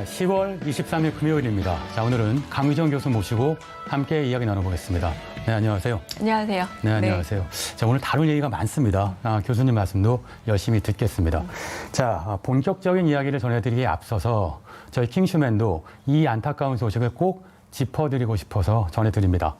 10월 23일 금요일입니다. 자, 오늘은 강유정 교수 모시고 함께 이야기 나눠보겠습니다. 네, 안녕하세요. 안녕하세요. 네, 안녕하세요. 자, 오늘 다룰 얘기가 많습니다. 교수님 말씀도 열심히 듣겠습니다. 자, 본격적인 이야기를 전해드리기에 앞서서 저희 킹슈맨도 이 안타까운 소식을 꼭 짚어드리고 싶어서 전해드립니다.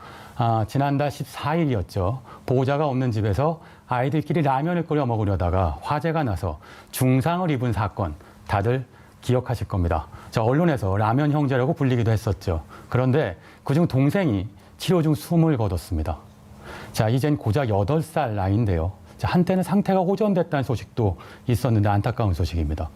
지난달 14일이었죠. 보호자가 없는 집에서 아이들끼리 라면을 끓여 먹으려다가 화재가 나서 중상을 입은 사건, 다들 기억하실 겁니다. 자, 언론에서 라면 형제라고 불리기도 했었죠. 그런데 그중 동생이 치료 중 숨을 거뒀습니다. 자, 이젠 고작 8살 나이인데요. 자, 한때는 상태가 호전됐다는 소식도 있었는데 안타까운 소식입니다.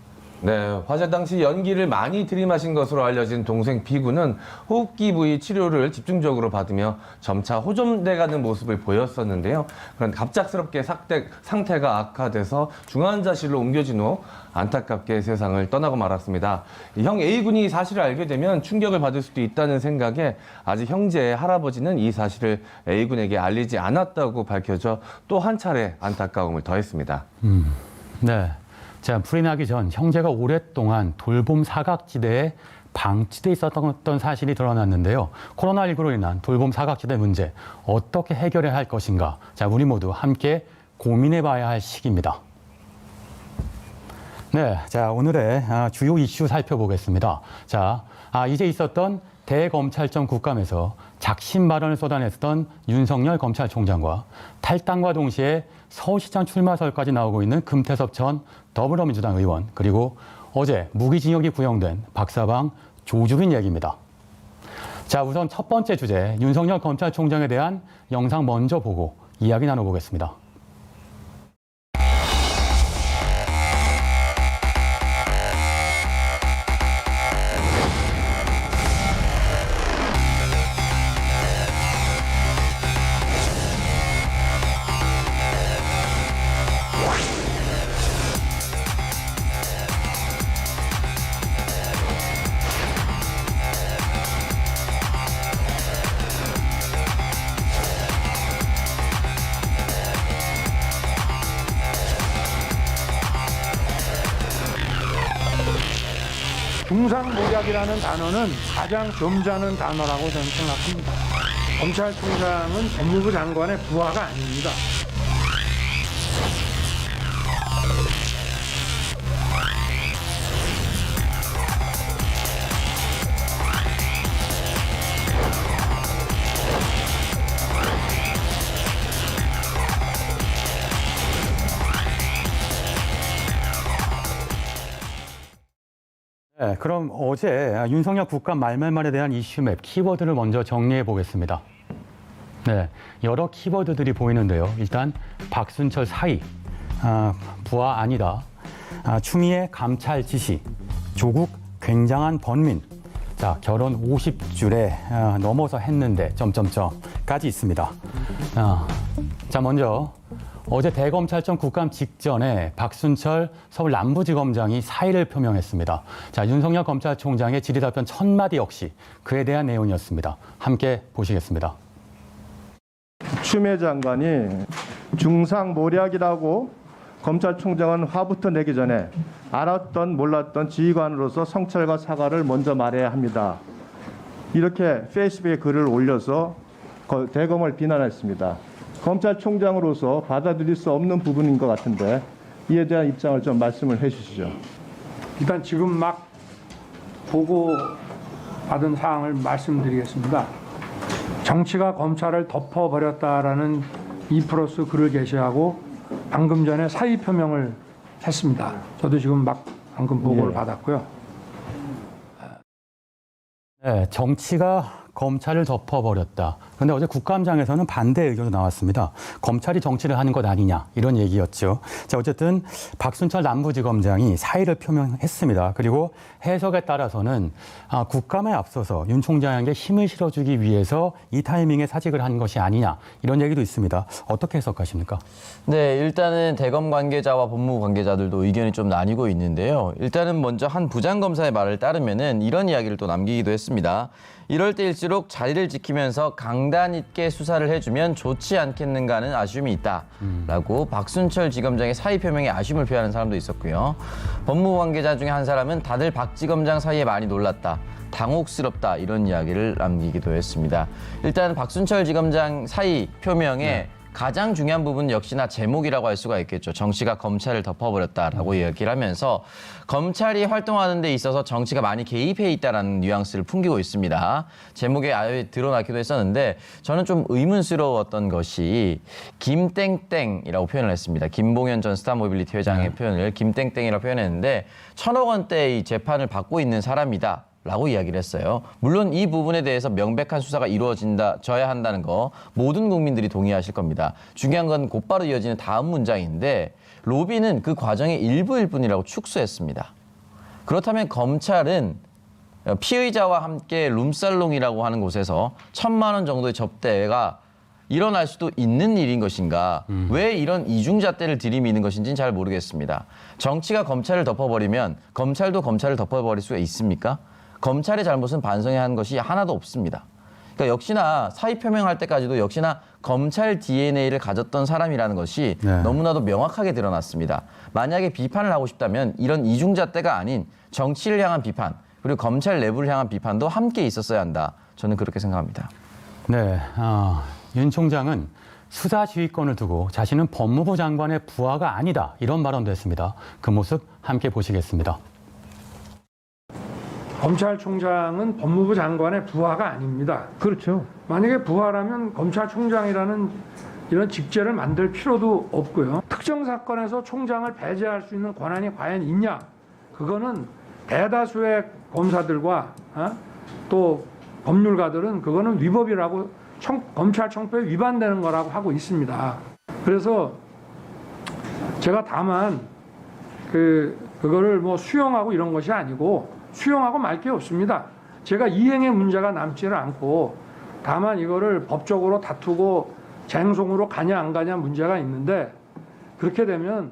네, 화재 당시 연기를 많이 들이마신 것으로 알려진 동생 B군은 호흡기 부위 치료를 집중적으로 받으며 점차 호전돼가는 모습을 보였었는데요. 그런데 갑작스럽게 상태가 악화돼서 중환자실로 옮겨진 후 안타깝게 세상을 떠나고 말았습니다. 형 A군이 사실을 알게 되면 충격을 받을 수도 있다는 생각에 아직 형제의 할아버지는 이 사실을 A군에게 알리지 않았다고 밝혀져 또 한 차례 안타까움을 더했습니다. 네. 자, 불이 나기 전 형제가 오랫동안 돌봄 사각지대에 방치돼 있었던 사실이 드러났는데요. 코로나19로 인한 돌봄 사각지대 문제 어떻게 해결해야 할 것인가? 자, 우리 모두 함께 고민해봐야 할 시기입니다. 네, 자, 오늘의 주요 이슈 살펴보겠습니다. 자, 이제 있었던 대검찰청 국감에서 작심 발언을 쏟아냈던 윤석열 검찰총장과 탈당과 동시에 서울시장 출마설까지 나오고 있는 금태섭 전 더불어민주당 의원, 그리고 어제 무기징역이 구형된 박사방 조주빈 얘기입니다. 자, 우선 첫 번째 주제, 윤석열 검찰총장에 대한 영상 먼저 보고 이야기 나눠보겠습니다. 중상모략이라는 단어는 가장 점잖은 단어라고 저는 생각합니다. 검찰총장은 법무부 장관의 부하가 아닙니다. 네, 그럼 어제 윤석열 국감 말말말에 대한 이슈맵, 키워드를 먼저 정리해 보겠습니다. 네, 여러 키워드들이 보이는데요. 일단 박순철 사의, 부하 아니다, 추미애 감찰 지시, 조국 굉장한 번민, 자, 결혼 50줄에 넘어서 했는데 점점점까지 있습니다. 자, 먼저 어제 대검찰청 국감 직전에 박순철 서울 남부지검장이 사의를 표명했습니다. 자, 윤석열 검찰총장의 질의답변 첫 마디 역시 그에 대한 내용이었습니다. 함께 보시겠습니다. 추미애 장관이 중상모략이라고 검찰총장은 화부터 내기 전에 알았던 몰랐던 지휘관으로서 성찰과 사과를 먼저 말해야 합니다. 이렇게 페이스북에 글을 올려서 대검을 비난했습니다. 검찰총장으로서 받아들일 수 없는 부분인 것 같은데 이에 대한 입장을 좀 말씀을 해주시죠. 일단 지금 막 보고받은 사항을 말씀드리겠습니다. 정치가 검찰을 덮어버렸다라는 2플러스 글을 게시하고 방금 전에 사의 표명을 했습니다. 저도 지금 방금 보고를 받았고요. 네, 정치가 검찰을 덮어버렸다. 그런데 어제 국감장에서는 반대 의견도 나왔습니다. 검찰이 정치를 하는 것 아니냐, 이런 얘기였죠. 자, 어쨌든 박순철 남부지검장이 사의를 표명했습니다. 그리고 해석에 따라서는 국감에 앞서서 윤 총장에게 힘을 실어주기 위해서 이 타이밍에 사직을 한 것이 아니냐, 이런 얘기도 있습니다. 어떻게 해석하십니까? 네, 일단은 대검 관계자와 법무부 관계자들도 의견이 좀 나뉘고 있는데요. 일단은 먼저 한 부장검사의 말을 따르면은 이런 이야기를 또 남기기도 했습니다. 이럴 때일수록 자리를 지키면서 강경 장단 있게 수사를 해주면 좋지 않겠는가 하는 아쉬움이 있다라고 박순철 지검장의 사의 표명에 아쉬움을 표하는 사람도 있었고요. 법무부 관계자 중에 한 사람은 다들 박 지검장 사이에 많이 놀랐다. 당혹스럽다 이런 이야기를 남기기도 했습니다. 일단 박순철 지검장 사의 표명에 가장 중요한 부분은 역시나 제목이라고 할 수가 있겠죠. 정치가 검찰을 덮어버렸다라고 이야기를 하면서 검찰이 활동하는 데 있어서 정치가 많이 개입해 있다는 뉘앙스를 풍기고 있습니다. 제목에 아예 드러나기도 했었는데 저는 좀 의문스러웠던 것이 김땡땡이라고 표현을 했습니다. 김봉현 전 스타모빌리티 회장의 표현을 김땡땡이라고 표현했는데 1,000억 원대의 재판을 받고 있는 사람이다. 라고 이야기를 했어요. 물론 이 부분에 대해서 명백한 수사가 이루어져야 한다는 거 모든 국민들이 동의하실 겁니다. 중요한 건 곧바로 이어지는 다음 문장인데 로비는 그 과정의 일부일 뿐이라고 축소했습니다. 그렇다면 검찰은 피의자와 함께 룸살롱이라고 하는 곳에서 1,000만 원 정도의 접대가 일어날 수도 있는 일인 것인가? 왜 이런 이중잣대를 들이미는 것인지는 잘 모르겠습니다. 정치가 검찰을 덮어버리면 검찰도 검찰을 덮어버릴 수가 있습니까? 검찰의 잘못은 반성해야 하는 것이 하나도 없습니다. 그러니까 역시나 사의 표명할 때까지도 역시나 검찰 DNA를 가졌던 사람이라는 것이 너무나도 명확하게 드러났습니다. 만약에 비판을 하고 싶다면 이런 이중잣대가 아닌 정치를 향한 비판 그리고 검찰 내부를 향한 비판도 함께 있었어야 한다. 저는 그렇게 생각합니다. 네, 윤 총장은 수사 지휘권을 두고 자신은 법무부 장관의 부하가 아니다 이런 발언도 했습니다. 그 모습 함께 보시겠습니다. 검찰총장은 법무부 장관의 부하가 아닙니다. 그렇죠. 만약에 부하라면 검찰총장이라는 이런 직제를 만들 필요도 없고요. 특정 사건에서 총장을 배제할 수 있는 권한이 과연 있냐? 그거는 대다수의 검사들과 또 법률가들은 그거는 위법이라고 검찰청법에 위반되는 거라고 하고 있습니다. 그래서 제가 다만 그거를 뭐 수용하고 이런 것이 아니고 수용하고 말 게 없습니다. 제가 이행의 문제가 남지를 않고 다만 이거를 법적으로 다투고 쟁송으로 가냐 안 가냐 문제가 있는데 그렇게 되면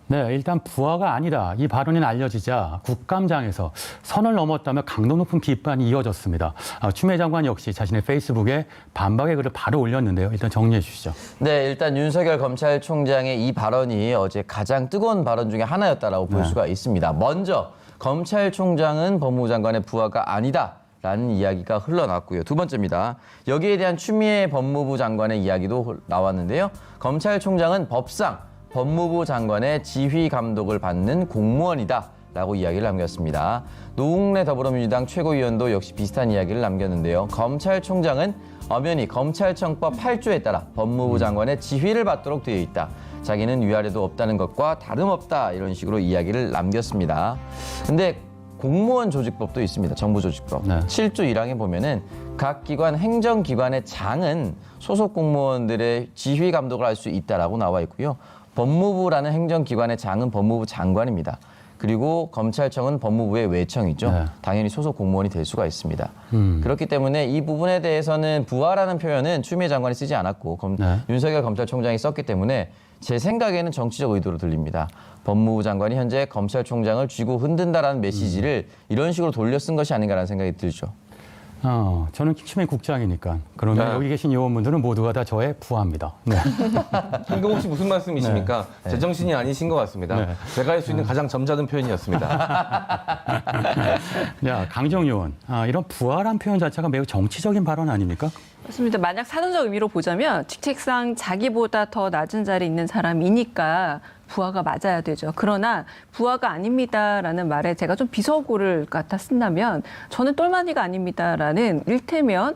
네, 일단 부하가 아니다. 이 발언이 알려지자 국감장에서 선을 넘었다며 강도 높은 비판이 이어졌습니다. 추미애 장관 역시 자신의 페이스북에 반박의 글을 바로 올렸는데요. 일단 정리해 주시죠. 네, 일단 윤석열 검찰총장의 이 발언이 어제 가장 뜨거운 발언 중에 하나였다라고 볼 수가 있습니다. 먼저 검찰총장은 법무부 장관의 부하가 아니다. 라는 이야기가 흘러났고요. 두 번째입니다. 여기에 대한 추미애 법무부 장관의 이야기도 나왔는데요. 검찰총장은 법상 법무부 장관의 지휘 감독을 받는 공무원이다. 라고 이야기를 남겼습니다. 노웅래 더불어민주당 최고위원도 역시 비슷한 이야기를 남겼는데요. 검찰총장은 엄연히 검찰청법 8조에 따라 법무부 장관의 지휘를 받도록 되어 있다. 자기는 위아래도 없다는 것과 다름없다. 이런 식으로 이야기를 남겼습니다. 근데 공무원 조직법도 있습니다. 정부조직법. 7조 1항에 보면은 각 기관 행정기관의 장은 소속 공무원들의 지휘 감독을 할 수 있다라고 나와 있고요. 법무부라는 행정기관의 장은 법무부 장관입니다. 그리고 검찰청은 법무부의 외청이죠. 당연히 소속 공무원이 될 수가 있습니다. 그렇기 때문에 이 부분에 대해서는 부하라는 표현은 추미애 장관이 쓰지 않았고 윤석열 검찰총장이 썼기 때문에 제 생각에는 정치적 의도로 들립니다. 법무부 장관이 현재 검찰총장을 쥐고 흔든다라는 메시지를 이런 식으로 돌려 쓴 것이 아닌가라는 생각이 들죠. 저는 추미애 국장이니까. 그러면 여기 계신 요원분들은 모두가 다 저의 부하입니다. 네. 뜬금없이 무슨 말씀이십니까? 제정신이 아니신 것 같습니다. 제가 할 수 있는 가장 점잖은 표현이었습니다. 야, 강정 요원. 이런 부하란 표현 자체가 매우 정치적인 발언 아닙니까? 맞습니다. 만약 사전적 의미로 보자면 직책상 자기보다 더 낮은 자리에 있는 사람이니까 부하가 맞아야 되죠. 그러나 부하가 아닙니다라는 말에 제가 좀 비서고를 갖다 쓴다면 저는 똘마니가 아닙니다라는 일테면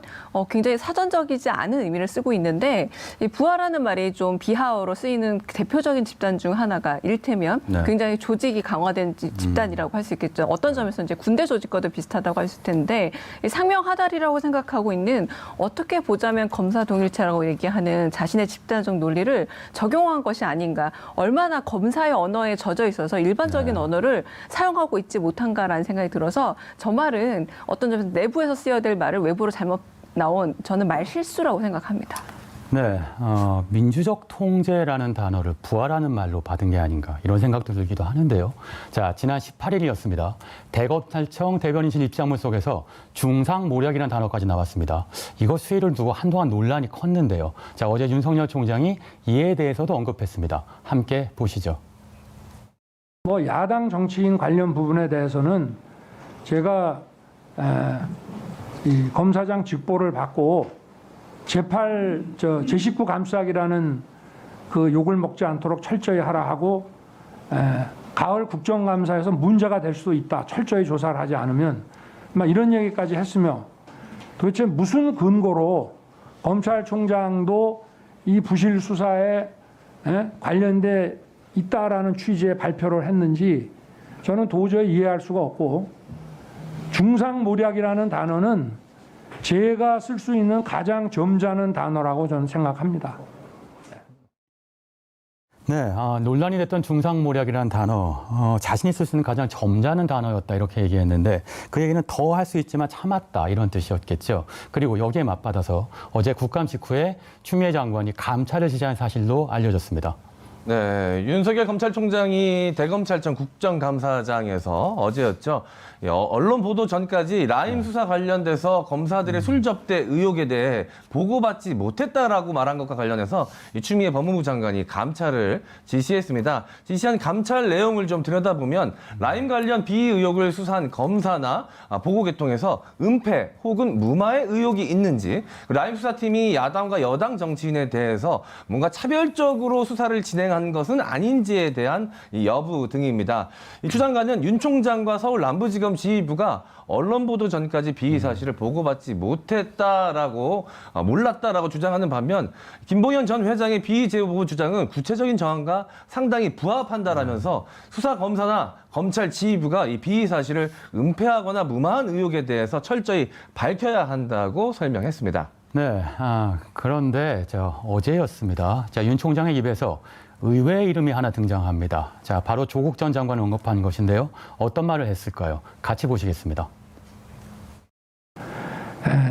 굉장히 사전적이지 않은 의미를 쓰고 있는데 이 부하라는 말이 좀 비하어로 쓰이는 대표적인 집단 중 하나가 일테면 굉장히 조직이 강화된 집단이라고 할 수 있겠죠. 어떤 점에서 이제 군대 조직과도 비슷하다고 할 수 있을 텐데 상명하달이라고 생각하고 있는 어떻게 보자면 검사 동일체라고 얘기하는 자신의 집단적 논리를 적용한 것이 아닌가. 얼마나 검사의 언어에 젖어 있어서 일반적인 언어를 사용하고 있지 못한가라는 생각이 들어서 저 말은 어떤 점에서 내부에서 쓰여야 될 말을 외부로 잘못 나온 저는 말 실수라고 생각합니다. 네, 민주적 통제라는 단어를 부활하는 말로 받은 게 아닌가 이런 생각도 들기도 하는데요. 자, 지난 18일이었습니다. 대검찰청 대변인실 입장문 속에서 중상모략이라는 단어까지 나왔습니다. 이거 수위를 두고 한동안 논란이 컸는데요. 자, 어제 윤석열 총장이 이에 대해서도 언급했습니다. 함께 보시죠. 뭐 야당 정치인 관련 부분에 대해서는 제가 이 검사장 직보를 받고 제19 감싸기라는 그 욕을 먹지 않도록 철저히 하라 하고 가을 국정감사에서 문제가 될 수도 있다. 철저히 조사를 하지 않으면 막 이런 얘기까지 했으며 도대체 무슨 근거로 검찰총장도 이 부실 수사에 관련돼 있다라는 취지의 발표를 했는지 저는 도저히 이해할 수가 없고 중상모략이라는 단어는 제가 쓸 수 있는 가장 점잖은 단어라고 저는 생각합니다. 네, 논란이 됐던 중상모략이라는 단어, 자신이 쓸 수 있는 가장 점잖은 단어였다 이렇게 얘기했는데 그 얘기는 더 할 수 있지만 참았다 이런 뜻이었겠죠. 그리고 여기에 맞받아서 어제 국감 직후에 추미애 장관이 감찰을 지시한 사실로 알려졌습니다. 네, 윤석열 검찰총장이 대검찰청 국정감사장에서 어제였죠. 언론 보도 전까지 라임 수사 관련돼서 검사들의 술 접대 의혹에 대해 보고받지 못했다라고 말한 것과 관련해서 추미애 법무부 장관이 감찰을 지시했습니다. 지시한 감찰 내용을 좀 들여다보면 라임 관련 비위 의혹을 수사한 검사나 보고 계통에서 은폐 혹은 무마의 의혹이 있는지, 라임 수사팀이 야당과 여당 정치인에 대해서 뭔가 차별적으로 수사를 진행한 것은 아닌지에 대한 이 여부 등입니다. 이 추 장관은 윤 총장과 서울 남부지검 지휘부가 언론 보도 전까지 비위 사실을 보고받지 못했다라고 몰랐다라고 주장하는 반면 김봉현 전 회장의 비위 제보 보고 주장은 구체적인 정황과 상당히 부합한다라면서 수사 검사나 검찰 지휘부가 이 비위 사실을 은폐하거나 무마한 의혹에 대해서 철저히 밝혀야 한다고 설명했습니다. 네, 그런데 어제였습니다. 자, 윤 총장의 입에서 의외의 이름이 하나 등장합니다. 자, 바로 조국 전 장관을 언급한 것인데요. 어떤 말을 했을까요? 같이 보시겠습니다.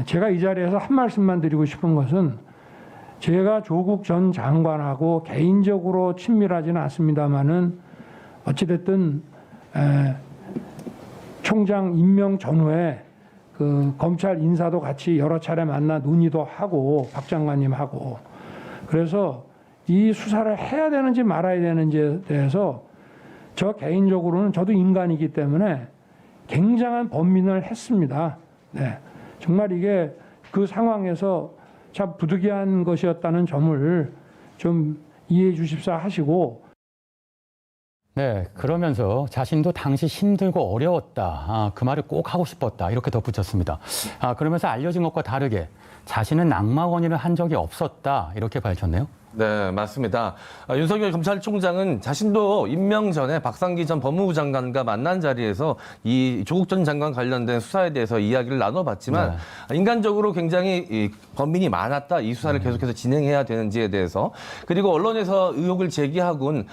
제가 이 자리에서 한 말씀만 드리고 싶은 것은 제가 조국 전 장관하고 개인적으로 친밀하지는 않습니다만은 어찌됐든 총장 임명 전후에 그 검찰 인사도 같이 여러 차례 만나 논의도 하고 박 장관님하고 그래서 이 수사를 해야 되는지 말아야 되는지에 대해서 저 개인적으로는 저도 인간이기 때문에 굉장한 번민을 했습니다. 네. 정말 이게 그 상황에서 참 부득이한 것이었다는 점을 좀 이해해 주십사 하시고 네, 그러면서 자신도 당시 힘들고 어려웠다. 그 말을 꼭 하고 싶었다. 이렇게 덧붙였습니다. 그러면서 알려진 것과 다르게 자신은 낙마원의를 한 적이 없었다. 이렇게 밝혔네요. 네, 맞습니다. 윤석열 검찰총장은 자신도 임명 전에 박상기 전 법무부 장관과 만난 자리에서 이 조국 전 장관 관련된 수사에 대해서 이야기를 나눠봤지만 인간적으로 굉장히 범민이 많았다. 이 수사를 계속해서 진행해야 되는지에 대해서 그리고 언론에서 의혹을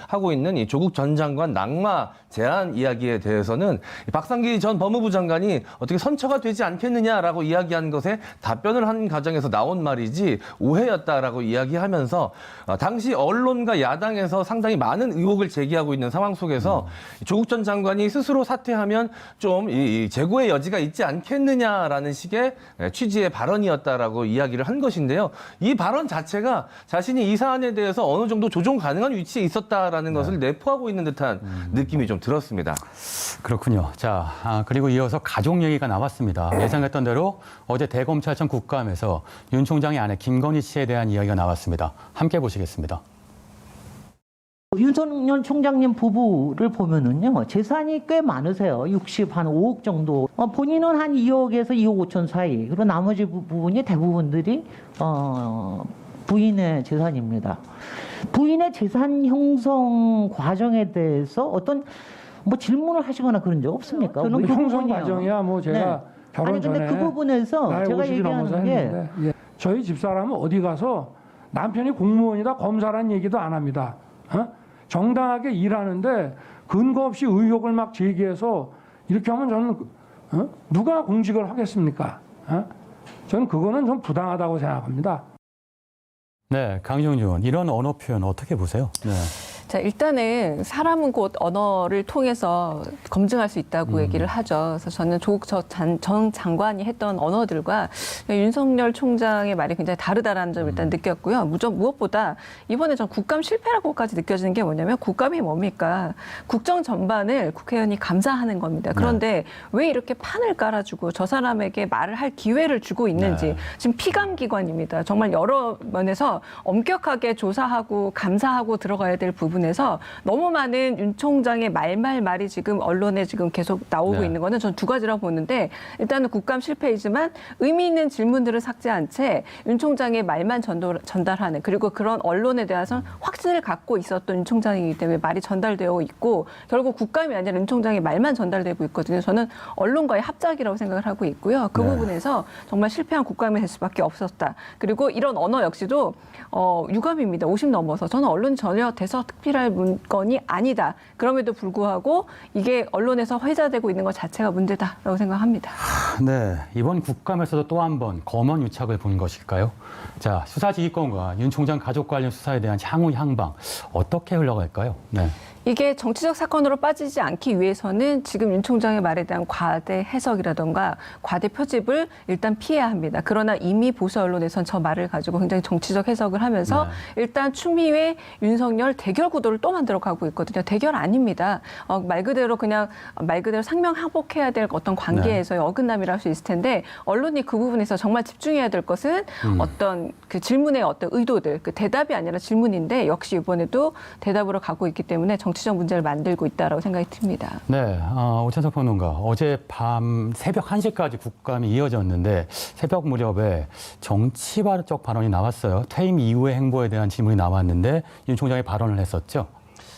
하고 있는 이 조국 전 장관 낙마 제안 이야기에 대해서는 박상기 전 법무부 장관이 어떻게 선처가 되지 않겠느냐라고 이야기한 것에 답변을 한 과정에서 나온 말이지 오해였다라고 이야기하면서 당시 언론과 야당에서 상당히 많은 의혹을 제기하고 있는 상황 속에서 조국 전 장관이 스스로 사퇴하면 좀 이 재고의 여지가 있지 않겠느냐라는 식의 취지의 발언이었다라고 이야기를 한 것인데요. 이 발언 자체가 자신이 이 사안에 대해서 어느 정도 조정 가능한 위치에 있었다라는 것을 내포하고 있는 듯한 느낌이 좀 들었습니다. 그렇군요. 자, 그리고 이어서 가족 얘기가 나왔습니다. 예상했던 대로 어제 대검찰청 국감에서 윤 총장의 아내 김건희 씨에 대한 이야기가 나왔습니다. 함께 보시겠습니다. 윤석열 총장님 부부를 보면은요, 재산이 꽤 많으세요. 65억 정도. 본인은 한 2억에서 2억 5천 사이. 그리고 나머지 부분이 대부분들이, 부인의 재산입니다. 부인의 재산 형성 과정에 대해서 어떤 뭐 질문을 하시거나 그런 적 없습니까? 뭐 형성 과정이야 뭐 제가 결혼 아니, 전에 근데 그 부분에서 제가 얘기하는 게 저희 집사람은 어디 가서 남편이 공무원이다 검사란 얘기도 안 합니다. 정당하게 일하는데 근거 없이 의혹을 막 제기해서 이렇게 하면 저는 누가 공직을 하겠습니까? 저는 그거는 좀 부당하다고 생각합니다. 네, 강정준 의원, 이런 언어 표현 어떻게 보세요? 네. 자, 일단은 사람은 곧 언어를 통해서 검증할 수 있다고 얘기를 하죠. 그래서 저는 조국 전 장관이 했던 언어들과 윤석열 총장의 말이 굉장히 다르다라는 점을 일단 느꼈고요. 무엇보다 이번에 전 국감 실패라고까지 느껴지는 게 뭐냐면 국감이 뭡니까? 국정 전반을 국회의원이 감사하는 겁니다. 그런데 왜 이렇게 판을 깔아주고 저 사람에게 말을 할 기회를 주고 있는지 지금 피감기관입니다. 정말 여러 면에서 엄격하게 조사하고 감사하고 들어가야 될 부분에서 너무 많은 윤 총장의 말이 지금 언론에 지금 계속 나오고 있는 거는 전 두 가지라고 보는데 일단은 국감 실패이지만 의미 있는 질문들을 삭제한 채 윤 총장의 말만 전달하는 그리고 그런 언론에 대해서 확신을 갖고 있었던 윤 총장이기 때문에 말이 전달되어 있고 결국 국감이 아니라 윤 총장의 말만 전달되고 있거든요. 저는 언론과의 합작이라고 생각을 하고 있고요. 그 부분에서 정말 실패한 국감이 될 수밖에 없었다. 그리고 이런 언어 역시도 유감입니다. 50 넘어서 저는 언론 전혀 대서특필할 문건이 아니다. 그럼에도 불구하고 이게 언론에서 회자되고 있는 것 자체가 문제다라고 생각합니다. 네, 이번 국감에서도 또 한 번 검언 유착을 본 것일까요? 자, 수사지휘권과 윤 총장 가족 관련 수사에 대한 향후 향방 어떻게 흘러갈까요? 네. 이게 정치적 사건으로 빠지지 않기 위해서는 지금 윤 총장의 말에 대한 과대 해석이라던가 과대 표집을 일단 피해야 합니다. 그러나 이미 보수 언론에선 저 말을 가지고 굉장히 정치적 해석을 하면서 일단 추미애, 윤석열 대결 구도를 또 만들어가고 있거든요. 대결 아닙니다. 말 그대로 상명하복해야 될 어떤 관계에서의 어긋남이라 할 수 있을 텐데 언론이 그 부분에서 정말 집중해야 될 것은 어떤 그 질문의 어떤 의도들, 그 대답이 아니라 질문인데 역시 이번에도 대답으로 가고 있기 때문에 정치적 문제를 만들고 있다라고 생각이 듭니다. 네, 오찬석 평론가, 어제 밤 새벽 1시까지 국감이 이어졌는데 새벽 무렵에 정치적 발언이 나왔어요. 퇴임 이후의 행보에 대한 질문이 나왔는데 윤 총장이 발언을 했었죠.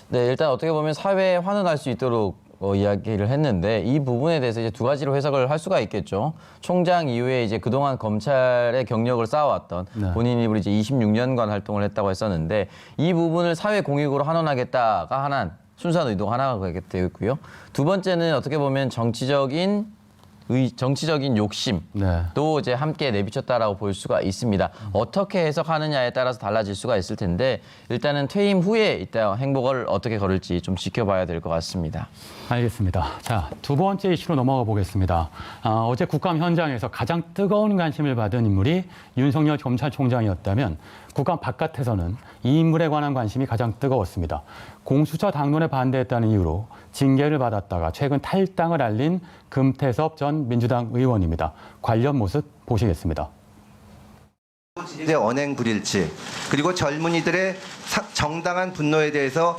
네, 일단 어떻게 보면 사회에 환원할 수 있도록 이야기를 했는데 이 부분에 대해서 이제 두 가지로 해석을 할 수가 있겠죠. 총장 이후에 이제 그동안 검찰의 경력을 쌓아왔던 본인 입으로 이제 26년간 활동을 했다고 했었는데 이 부분을 사회 공익으로 환원하겠다가 하나 순수한 의도가 하나가 되어 있고요. 두 번째는 어떻게 보면 정치적인 욕심도 이제 함께 내비쳤다라고 볼 수가 있습니다. 어떻게 해석하느냐에 따라서 달라질 수가 있을 텐데 일단은 퇴임 후에 이따 행보를 어떻게 걸을지 좀 지켜봐야 될 것 같습니다. 알겠습니다. 자, 두 번째 이슈로 넘어가 보겠습니다. 어제 국감 현장에서 가장 뜨거운 관심을 받은 인물이 윤석열 검찰총장이었다면 국감 바깥에서는 이 인물에 관한 관심이 가장 뜨거웠습니다. 공수처 당론에 반대했다는 이유로 징계를 받았다가 최근 탈당을 알린 금태섭 전 민주당 의원입니다. 관련 모습 보시겠습니다. 언행 불일치 그리고 젊은이들의 정당한 분노에 대해서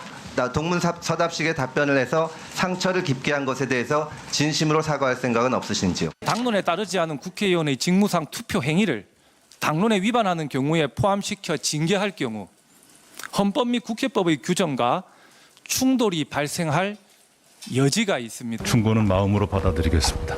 동문서답식의 답변을 해서 상처를 깊게 한 것에 대해서 진심으로 사과할 생각은 없으신지요? 당론에 따르지 않은 국회의원의 직무상 투표 행위를 당론에 위반하는 경우에 포함시켜 징계할 경우 헌법 및 국회법의 규정과 충돌이 발생할 여지가 있습니다. 충고는 마음으로 받아들이겠습니다.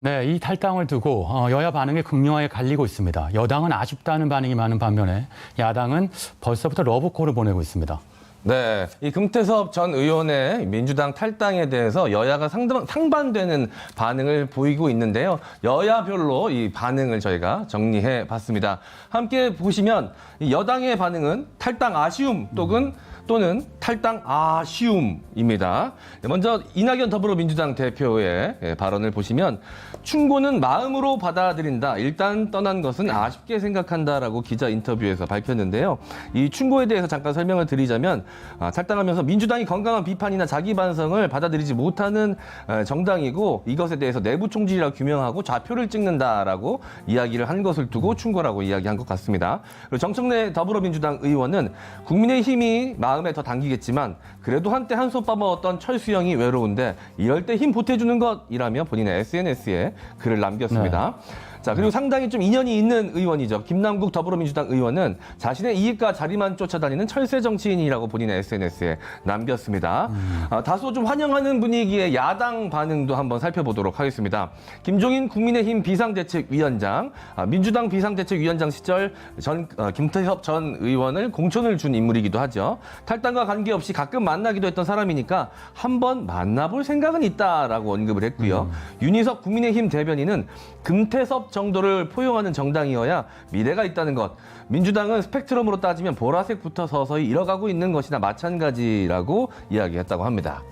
네, 이 탈당을 두고 여야 반응이 극명하게 갈리고 있습니다. 여당은 아쉽다는 반응이 많은 반면에 야당은 벌써부터 러브콜을 보내고 있습니다. 네, 이 금태섭 전 의원의 민주당 탈당에 대해서 여야가 상반되는 반응을 보이고 있는데요. 여야별로 이 반응을 저희가 정리해 봤습니다. 함께 보시면 이 여당의 반응은 탈당 아쉬움 또는 탈당 아쉬움입니다. 먼저 이낙연 더불어민주당 대표의 발언을 보시면 충고는 마음으로 받아들인다. 일단 떠난 것은 아쉽게 생각한다라고 기자 인터뷰에서 밝혔는데요. 이 충고에 대해서 잠깐 설명을 드리자면 탈당하면서 민주당이 건강한 비판이나 자기 반성을 받아들이지 못하는 정당이고 이것에 대해서 내부 총질이라고 규명하고 좌표를 찍는다라고 이야기를 한 것을 두고 충고라고 이야기한 것 같습니다. 그리고 정청래 더불어민주당 의원은 국민의힘이 마음에 더 당기겠지만 그래도 한때 한솥 밥먹었던 철수형이 외로운데 이럴 때 힘 보태주는 것이라며 본인의 SNS에 글을 남겼습니다. 자, 그리고 상당히 좀 인연이 있는 의원이죠. 김남국 더불어민주당 의원은 자신의 이익과 자리만 쫓아다니는 철새 정치인이라고 본인의 SNS에 남겼습니다. 다소 좀 환영하는 분위기의 야당 반응도 한번 살펴보도록 하겠습니다. 김종인 국민의힘 비상대책위원장, 민주당 비상대책위원장 시절 김태섭 전 의원을 공천을 준 인물이기도 하죠. 탈당과 관계없이 가끔 만나기도 했던 사람이니까 한번 만나볼 생각은 있다라고 언급을 했고요. 윤희석 국민의힘 대변인은 금태섭 정도를 포용하는 정당이어야 미래가 있다는 것. 민주당은 스펙트럼으로 따지면 보라색부터 서서히 잃어가고 있는 것이나 마찬가지라고 이야기했다고 합니다.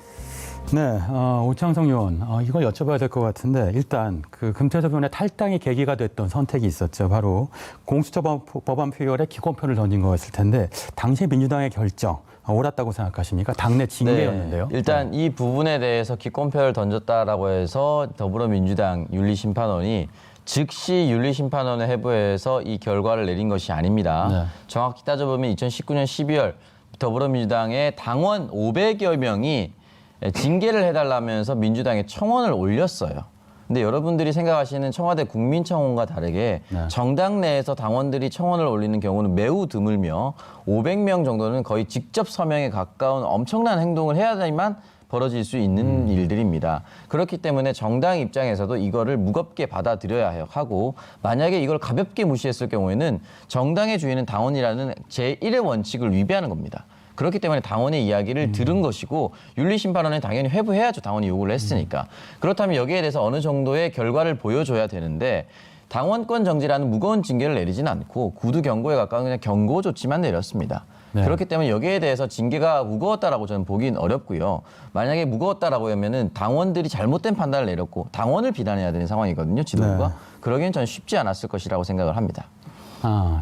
네, 오창석 의원, 이걸 여쭤봐야 될 것 같은데 일단 그 금태섭 의원의 탈당의 계기가 됐던 선택이 있었죠. 바로 공수처 법안 표결에 기권표를 던진 거였을 텐데 당시 민주당의 결정 옳았다고 생각하십니까? 당내 징계였는데요. 일단 이 부분에 대해서 기권표를 던졌다라고 해서 더불어민주당 윤리심판원이 즉시 윤리심판원에 회부해서 이 결과를 내린 것이 아닙니다. 네. 정확히 따져보면 2019년 12월 더불어민주당의 당원 500여 명이 징계를 해달라면서 민주당에 청원을 올렸어요. 근데 여러분들이 생각하시는 청와대 국민청원과 다르게 네. 정당 내에서 당원들이 청원을 올리는 경우는 매우 드물며 500명 정도는 거의 직접 서명에 가까운 엄청난 행동을 해야지만 벌어질 수 있는 일들입니다. 그렇기 때문에 정당 입장에서도 이거를 무겁게 받아들여야 하고 만약에 이걸 가볍게 무시했을 경우에는 정당의 주인은 당원이라는 제1의 원칙을 위배하는 겁니다. 그렇기 때문에 당원의 이야기를 들은 것이고 윤리심판원은 당연히 회부해야죠. 당원이 요구를 했으니까. 그렇다면 여기에 대해서 어느 정도의 결과를 보여줘야 되는데 당원권 정지라는 무거운 징계를 내리진 않고 구두 경고에 가까운 그냥 경고 조치만 내렸습니다. 네. 그렇기 때문에 여기에 대해서 징계가 무거웠다라고 저는 보긴 어렵고요. 만약에 무거웠다라고 하면은 당원들이 잘못된 판단을 내렸고 당원을 비난해야 되는 상황이거든요. 지도부가. 네. 그러기엔 전 쉽지 않았을 것이라고 생각을 합니다.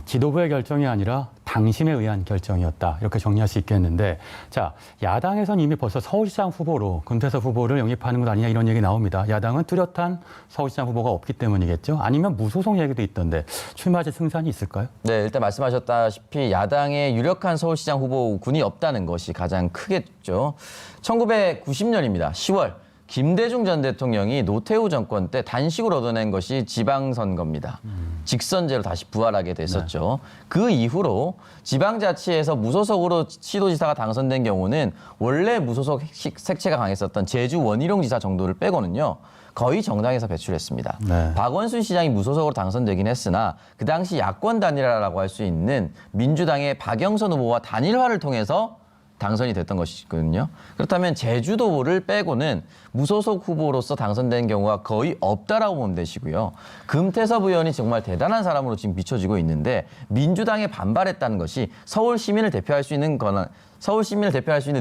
지도부의 결정이 아니라 당신에 의한 결정이었다. 이렇게 정리할 수 있겠는데, 자, 야당에서는 이미 벌써 서울시장 후보로 금태섭 후보를 영입하는 것 아니냐 이런 얘기 나옵니다. 야당은 뚜렷한 서울시장 후보가 없기 때문이겠죠. 아니면 무소속 얘기도 있던데 출마제 승산이 있을까요? 네, 일단 말씀하셨다시피 야당의 유력한 서울시장 후보군이 없다는 것이 가장 크겠죠. 1990년입니다. 10월. 김대중 전 대통령이 노태우 정권 때 단식으로 얻어낸 것이 지방선거입니다. 직선제로 다시 부활하게 됐었죠. 그 이후로 지방자치에서 무소속으로 시도지사가 당선된 경우는 원래 무소속 색채가 강했었던 제주 원희룡 지사 정도를 빼고는요. 거의 정당에서 배출했습니다. 네. 박원순 시장이 무소속으로 당선되긴 했으나 그 당시 야권 단일화라고 할 수 있는 민주당의 박영선 후보와 단일화를 통해서 당선이 됐던 것이거든요. 그렇다면 제주도를 빼고는 무소속 후보로서 당선된 경우가 거의 없다라고 보면 되시고요. 금태섭 의원이 정말 대단한 사람으로 지금 비춰지고 있는데 민주당에 반발했다는 것이 서울 시민을 대표할 수 있는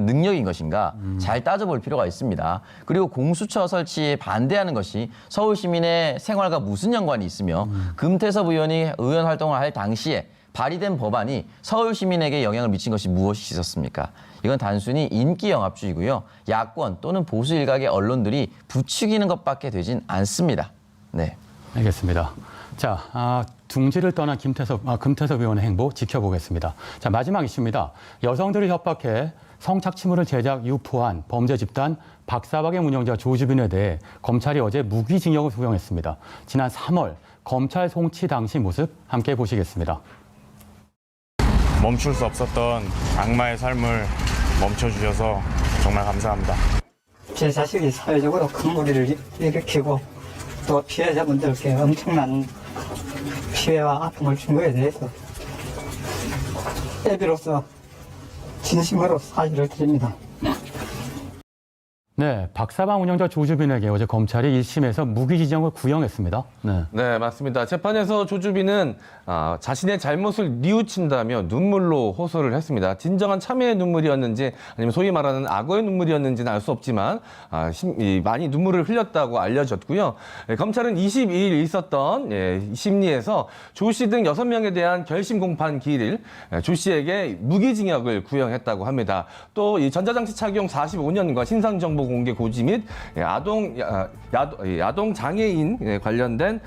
능력인 것인가 잘 따져볼 필요가 있습니다. 그리고 공수처 설치에 반대하는 것이 서울 시민의 생활과 무슨 연관이 있으며 금태섭 의원이 의원 활동을 할 당시에 발의된 법안이 서울 시민에게 영향을 미친 것이 무엇이 있었습니까? 이건 단순히 인기 영합주의고요. 야권 또는 보수 일각의 언론들이 부추기는 것밖에 되진 않습니다. 네. 알겠습니다. 자, 둥지를 떠난 금태섭 의원의 행보 지켜보겠습니다. 자, 마지막 이슈입니다. 여성들을 협박해 성착취물을 제작, 유포한 범죄 집단 박사박의 운영자 조주빈에 대해 검찰이 어제 무기징역을 구형했습니다. 지난 3월 검찰 송치 당시 모습 함께 보시겠습니다. 멈출 수 없었던 악마의 삶을 멈춰주셔서 정말 감사합니다. 제 자식이 사회적으로 큰 무리를 일으키고 또 피해자분들께 엄청난 피해와 아픔을 준 것에 대해서 애비로서 진심으로 사죄를 드립니다. 네, 박사방 운영자 조주빈에게 어제 검찰이 1심에서 무기징역을 구형했습니다. 네, 맞습니다. 재판에서 조주빈은 자신의 잘못을 뉘우친다며 눈물로 호소를 했습니다. 진정한 참회의 눈물이었는지 아니면 소위 말하는 악어의 눈물이었는지는 알 수 없지만 많이 눈물을 흘렸다고 알려졌고요. 검찰은 22일 있었던 심리에서 조 씨 등 6명에 대한 결심 공판 기일 조 씨에게 무기징역을 구형했다고 합니다. 또 이 전자장치 착용 45년과 신상정보 공개 고지 및 아동 장애인 관련된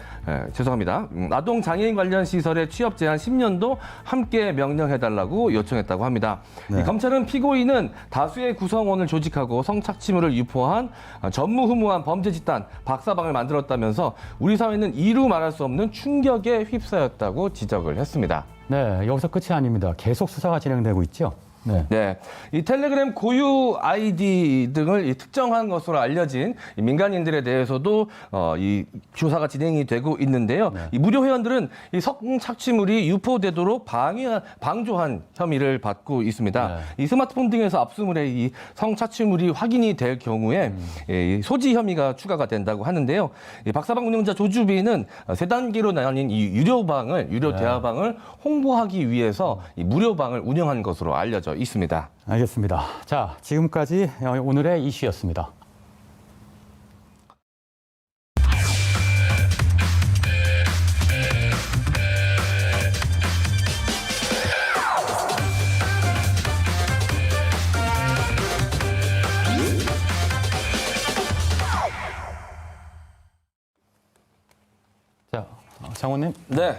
아동 장애인 관련 시설의 취업 제한 10년도 함께 명령해달라고 요청했다고 합니다. 네. 검찰은 피고인은 다수의 구성원을 조직하고 성착취물을 유포한 전무후무한 범죄 집단 박사방을 만들었다면서 우리 사회는 이루 말할 수 없는 충격에 휩싸였다고 지적을 했습니다. 네, 여기서 끝이 아닙니다. 계속 수사가 진행되고 있죠. 네. 네, 이 텔레그램 고유 아이디 등을 특정한 것으로 알려진 이 민간인들에 대해서도 이 조사가 진행이 되고 있는데요. 이 무료 회원들은 이 성착취물이 유포되도록 방조한 혐의를 받고 있습니다. 이 스마트폰 등에서 압수물에 이 성착취물이 확인이 될 경우에 이 소지 혐의가 추가가 된다고 하는데요. 이 박사방 운영자 조주빈은 세 단계로 나뉜 이 유료 대화방을 홍보하기 위해서 이 무료방을 운영한 것으로 알려져 있습니다. 알겠습니다. 자, 지금까지 오늘의 이슈였습니다. 자, 장원님. 네.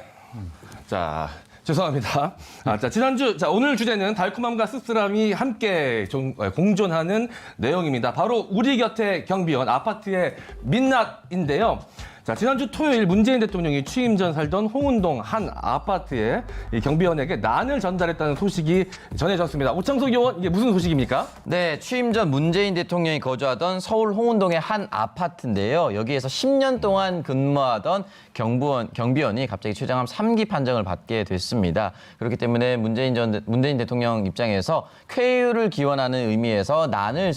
자, 죄송합니다. 자, 지난주, 오늘 주제는 달콤함과 씁쓸함이 함께 공존하는 내용입니다. 바로 우리 곁에 경비원, 아파트의 민낯인데요. 자, 지난주 토요일 문재인 대통령이 취임 전 살던 홍은동 한 아파트에 이 경비원에게 난을 전달했다는 소식이 전해졌습니다. 오창석 의원, 이게 무슨 소식입니까? 네, 취임 전 문재인 대통령이 거주하던 서울 홍은동의 한 아파트인데요. 여기에서 10년 동안 근무하던 경비원이 갑자기 최장암 3기 판정을 받게 됐습니다. 그렇기 때문에 문재인 대통령 입장에서 쾌유를 기원하는 의미에서 난을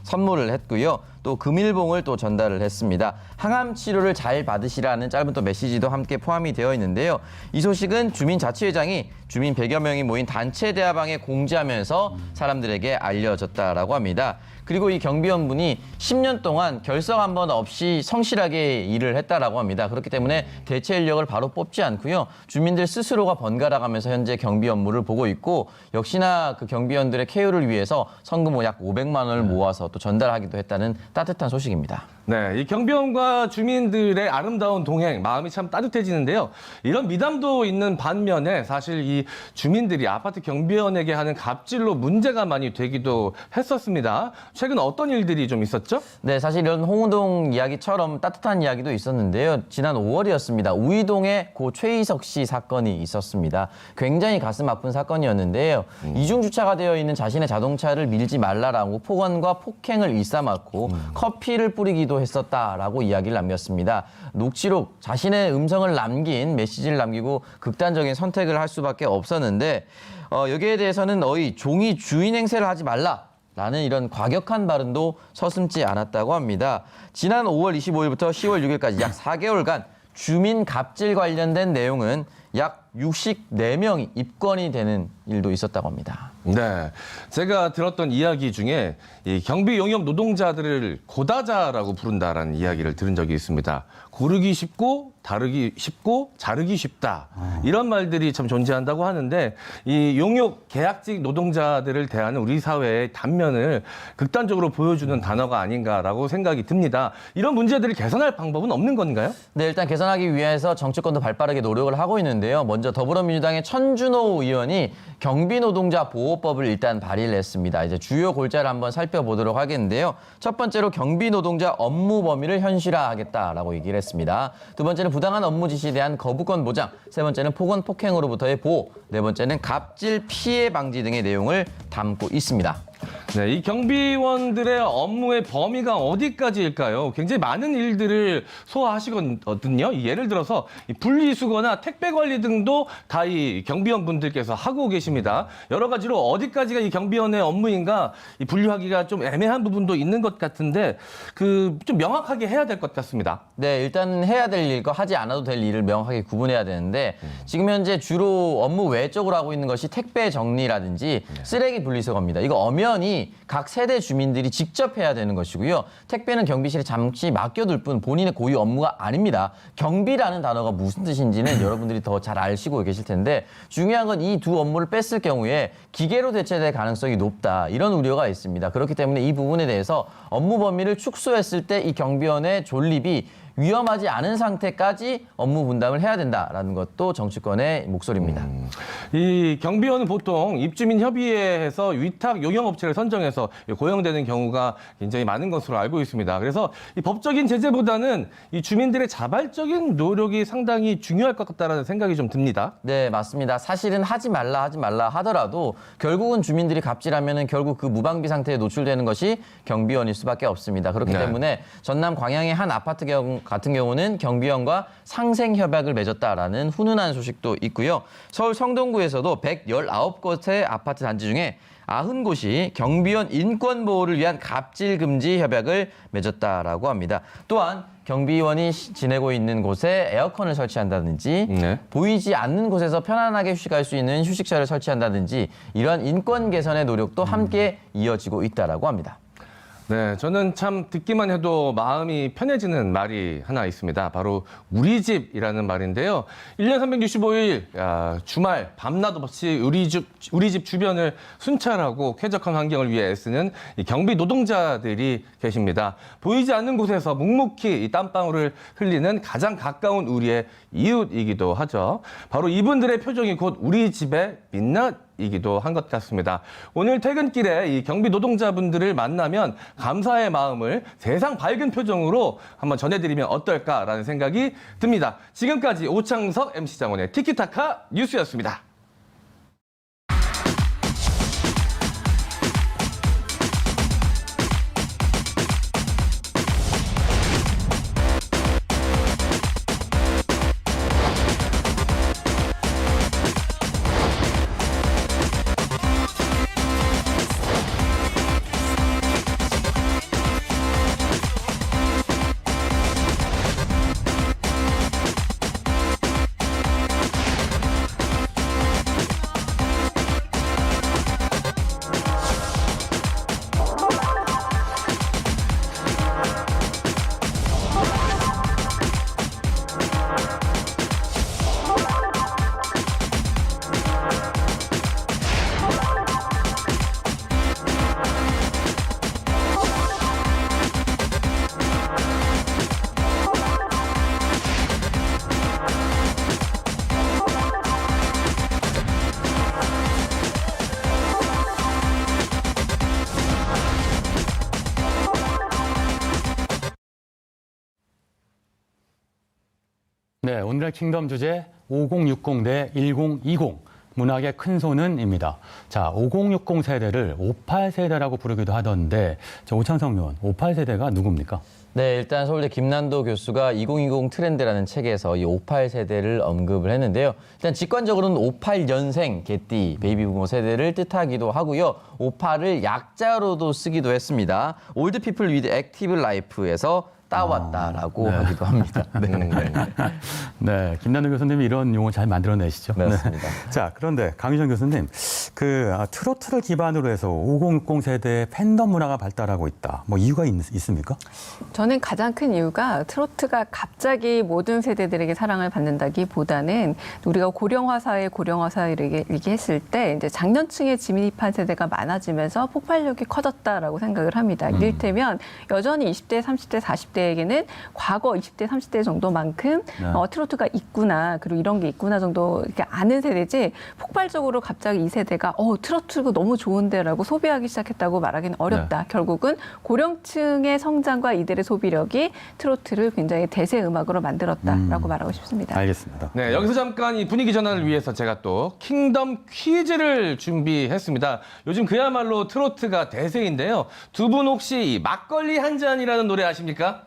선물을 했고요. 또 금일봉을 또 전달을 했습니다. 항암 치료를 잘 받으시라는 짧은 또 메시지도 함께 포함이 되어 있는데요. 이 소식은 주민자치회장이 주민 100여 명이 모인 단체 대화방에 공지하면서 사람들에게 알려졌다라고 합니다. 그리고 이 경비원분이 10년 동안 결석 한 번 없이 성실하게 일을 했다라고 합니다. 그렇기 때문에 대체 인력을 바로 뽑지 않고요. 주민들 스스로가 번갈아 가면서 현재 경비 업무를 보고 있고 역시나 그 경비원들의 쾌유를 위해서 성금 약 500만 원을 모아서 또 전달하기도 했다는 따뜻한 소식입니다. 네, 이 경비원과 주민들의 아름다운 동행, 마음이 참 따뜻해지는데요. 이런 미담도 있는 반면에 사실 이 주민들이 아파트 경비원에게 하는 갑질로 문제가 많이 되기도 했었습니다. 최근 어떤 일들이 좀 있었죠? 네, 사실 이런 홍은동 이야기처럼 따뜻한 이야기도 있었는데요. 지난 5월이었습니다. 우이동에 고 최희석 씨 사건이 있었습니다. 굉장히 가슴 아픈 사건이었는데요. 이중 주차가 되어 있는 자신의 자동차를 밀지 말라라고 폭언과 폭행을 일삼았고 커피를 뿌리기도 했었다라고 이야기를 남겼습니다. 녹취록, 자신의 음성을 남긴 메시지를 남기고 극단적인 선택을 할 수밖에 없었는데 여기에 대해서는 종이 주인 행세를 하지 말라. 라는 이런 과격한 발언도 서슴지 않았다고 합니다. 지난 5월 25일부터 10월 6일까지 약 4개월간 주민 갑질 관련된 내용은 약 64명이 입건이 되는 일도 있었다고 합니다. 네, 제가 들었던 이야기 중에 이 경비 용역 노동자들을 고다자라고 부른다라는 이야기를 들은 적이 있습니다. 고르기 쉽고 다르기 쉽고 자르기 쉽다. 이런 말들이 참 존재한다고 하는데 이 용역 계약직 노동자들을 대하는 우리 사회의 단면을 극단적으로 보여주는 단어가 아닌가라고 생각이 듭니다. 이런 문제들을 개선할 방법은 없는 건가요? 네, 일단 개선하기 위해서 정치권도 발빠르게 노력을 하고 있는데요. 먼저 더불어민주당의 천준호 의원이 경비노동자 보호법을 일단 발의를 했습니다. 이제 주요 골자를 한번 살펴보도록 하겠는데요. 첫 번째로 경비노동자 업무 범위를 현실화하겠다라고 얘기를 했습니다. 두 번째는 부당한 업무 지시에 대한 거부권 보장, 세 번째는 폭언, 폭행으로부터의 보호, 네 번째는 갑질 피해 방지 등의 내용을 담고 있습니다. 네, 이 경비원들의 업무의 범위가 어디까지일까요? 굉장히 많은 일들을 소화하시거든요. 예를 들어서 이 분리수거나 택배 관리 등도 다 이 경비원분들께서 하고 계십니다. 여러 가지로 어디까지가 이 경비원의 업무인가 이 분류하기가 좀 애매한 부분도 있는 것 같은데 좀 명확하게 해야 될 것 같습니다. 네, 일단 해야 될 일과 하지 않아도 될 일을 명확하게 구분해야 되는데 지금 현재 주로 업무 외적으로 하고 있는 것이 택배 정리라든지 쓰레기 분리수거입니다. 이거 엄연히 각 세대 주민들이 직접 해야 되는 것이고요. 택배는 경비실에 잠시 맡겨둘 뿐 본인의 고유 업무가 아닙니다. 경비라는 단어가 무슨 뜻인지는 여러분들이 더 잘 아시고 계실 텐데 중요한 건 이 두 업무를 뺐을 경우에 기계로 대체될 가능성이 높다. 이런 우려가 있습니다. 그렇기 때문에 이 부분에 대해서 업무 범위를 축소했을 때 이 경비원의 존립이 위험하지 않은 상태까지 업무 분담을 해야 된다라는 것도 정치권의 목소리입니다. 이 경비원은 보통 입주민 협의회에서 위탁 용역업체를 선정해서 고용되는 경우가 굉장히 많은 것으로 알고 있습니다. 그래서 이 법적인 제재보다는 이 주민들의 자발적인 노력이 상당히 중요할 것 같다는 생각이 좀 듭니다. 네, 맞습니다. 사실은 하지 말라 하더라도 결국은 주민들이 갑질하면은 결국 그 무방비 상태에 노출되는 것이 경비원일 수밖에 없습니다. 그렇기 네. 때문에 전남 광양의 한 아파트 같은 경우는 경비원과 상생 협약을 맺었다라는 훈훈한 소식도 있고요. 서울 성동구에서도 119곳의 아파트 단지 중에 90곳이 경비원 인권 보호를 위한 갑질 금지 협약을 맺었다라고 합니다. 또한 경비원이 지내고 있는 곳에 에어컨을 설치한다든지 네. 보이지 않는 곳에서 편안하게 휴식할 수 있는 휴식처를 설치한다든지 이런 인권 개선의 노력도 함께 이어지고 있다라고 합니다. 네, 저는 참 듣기만 해도 마음이 편해지는 말이 하나 있습니다. 바로 우리 집이라는 말인데요. 1년 365일 주말 밤낮 없이 우리 집 주변을 순찰하고 쾌적한 환경을 위해 애쓰는 이 경비 노동자들이 계십니다. 보이지 않는 곳에서 묵묵히 이 땀방울을 흘리는 가장 가까운 우리의 이웃이기도 하죠. 바로 이분들의 표정이 곧 우리 집의 민낯이기도 한 것 같습니다. 오늘 퇴근길에 이 경비 노동자분들을 만나면 감사의 마음을 세상 밝은 표정으로 한번 전해드리면 어떨까라는 생각이 듭니다. 지금까지 오창석 MC 장원의 티키타카 뉴스였습니다. 네, 오늘의 킹덤 주제 5060 대 1020 문학의 큰손은입니다. 자, 5060 세대를 58세대라고 부르기도 하던데 저 오창석 의원, 58세대가 누굽니까? 네, 일단 서울대 김난도 교수가 2020 트렌드라는 책에서 이 58세대를 언급을 했는데요. 일단 직관적으로는 58년생 개띠 베이비 부모 세대를 뜻하기도 하고요. 58을 약자로도 쓰기도 했습니다. 올드 피플 위드 액티브 라이프에서 따왔다라고 하기도 합니다. 네, 김난도 교수님이 이런 용어 잘 만들어내시죠. 맞습니다. 네. 자, 그런데 강유정 교수님, 트로트를 기반으로 해서 5060 세대의 팬덤 문화가 발달하고 있다. 뭐 이유가 있습니까? 저는 가장 큰 이유가 트로트가 갑자기 모든 세대들에게 사랑을 받는다기보다는 우리가 고령화 사회를 얘기했을 때 이제 장년층에 진입한 세대가 많아지면서 폭발력이 커졌다라고 생각을 합니다. 이를테면 여전히 20대, 30대, 40대에게는 과거 20대, 30대 정도만큼 트로트가 있구나, 그리고 이런 게 있구나 정도 이렇게 아는 세대지 폭발적으로 갑자기 이 세대가 트로트가 너무 좋은데라고 소비하기 시작했다고 말하기는 어렵다. 네. 결국은 고령층의 성장과 이들의 소비력이 트로트를 굉장히 대세 음악으로 만들었다라고 말하고 싶습니다. 알겠습니다. 네, 여기서 잠깐 이 분위기 전환을 위해서 제가 또 킹덤 퀴즈를 준비했습니다. 요즘 그야말로 트로트가 대세인데요. 두 분 혹시 이 막걸리 한 잔이라는 노래 아십니까?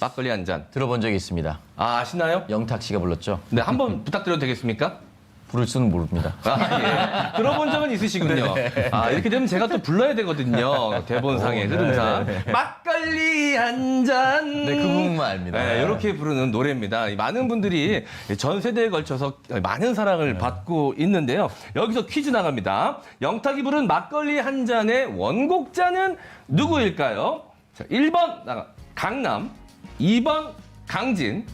막걸리 한 잔. 들어본 적이 있습니다. 아, 아시나요? 영탁 씨가 불렀죠. 네, 한번 부탁드려도 되겠습니까? 부를 수는 모릅니다. 아, 예. 들어본 적은 있으시군요. 아, 이렇게 되면 제가 또 불러야 되거든요. 대본상의 흐름상. 막걸리 한 잔. 네, 그 부분만 압니다. 네, 이렇게 부르는 노래입니다. 많은 분들이 전 세대에 걸쳐서 많은 사랑을 받고 있는데요. 여기서 퀴즈 나갑니다. 영탁이 부른 막걸리 한 잔의 원곡자는 누구일까요? 자, 1번 강남, 2번 강진,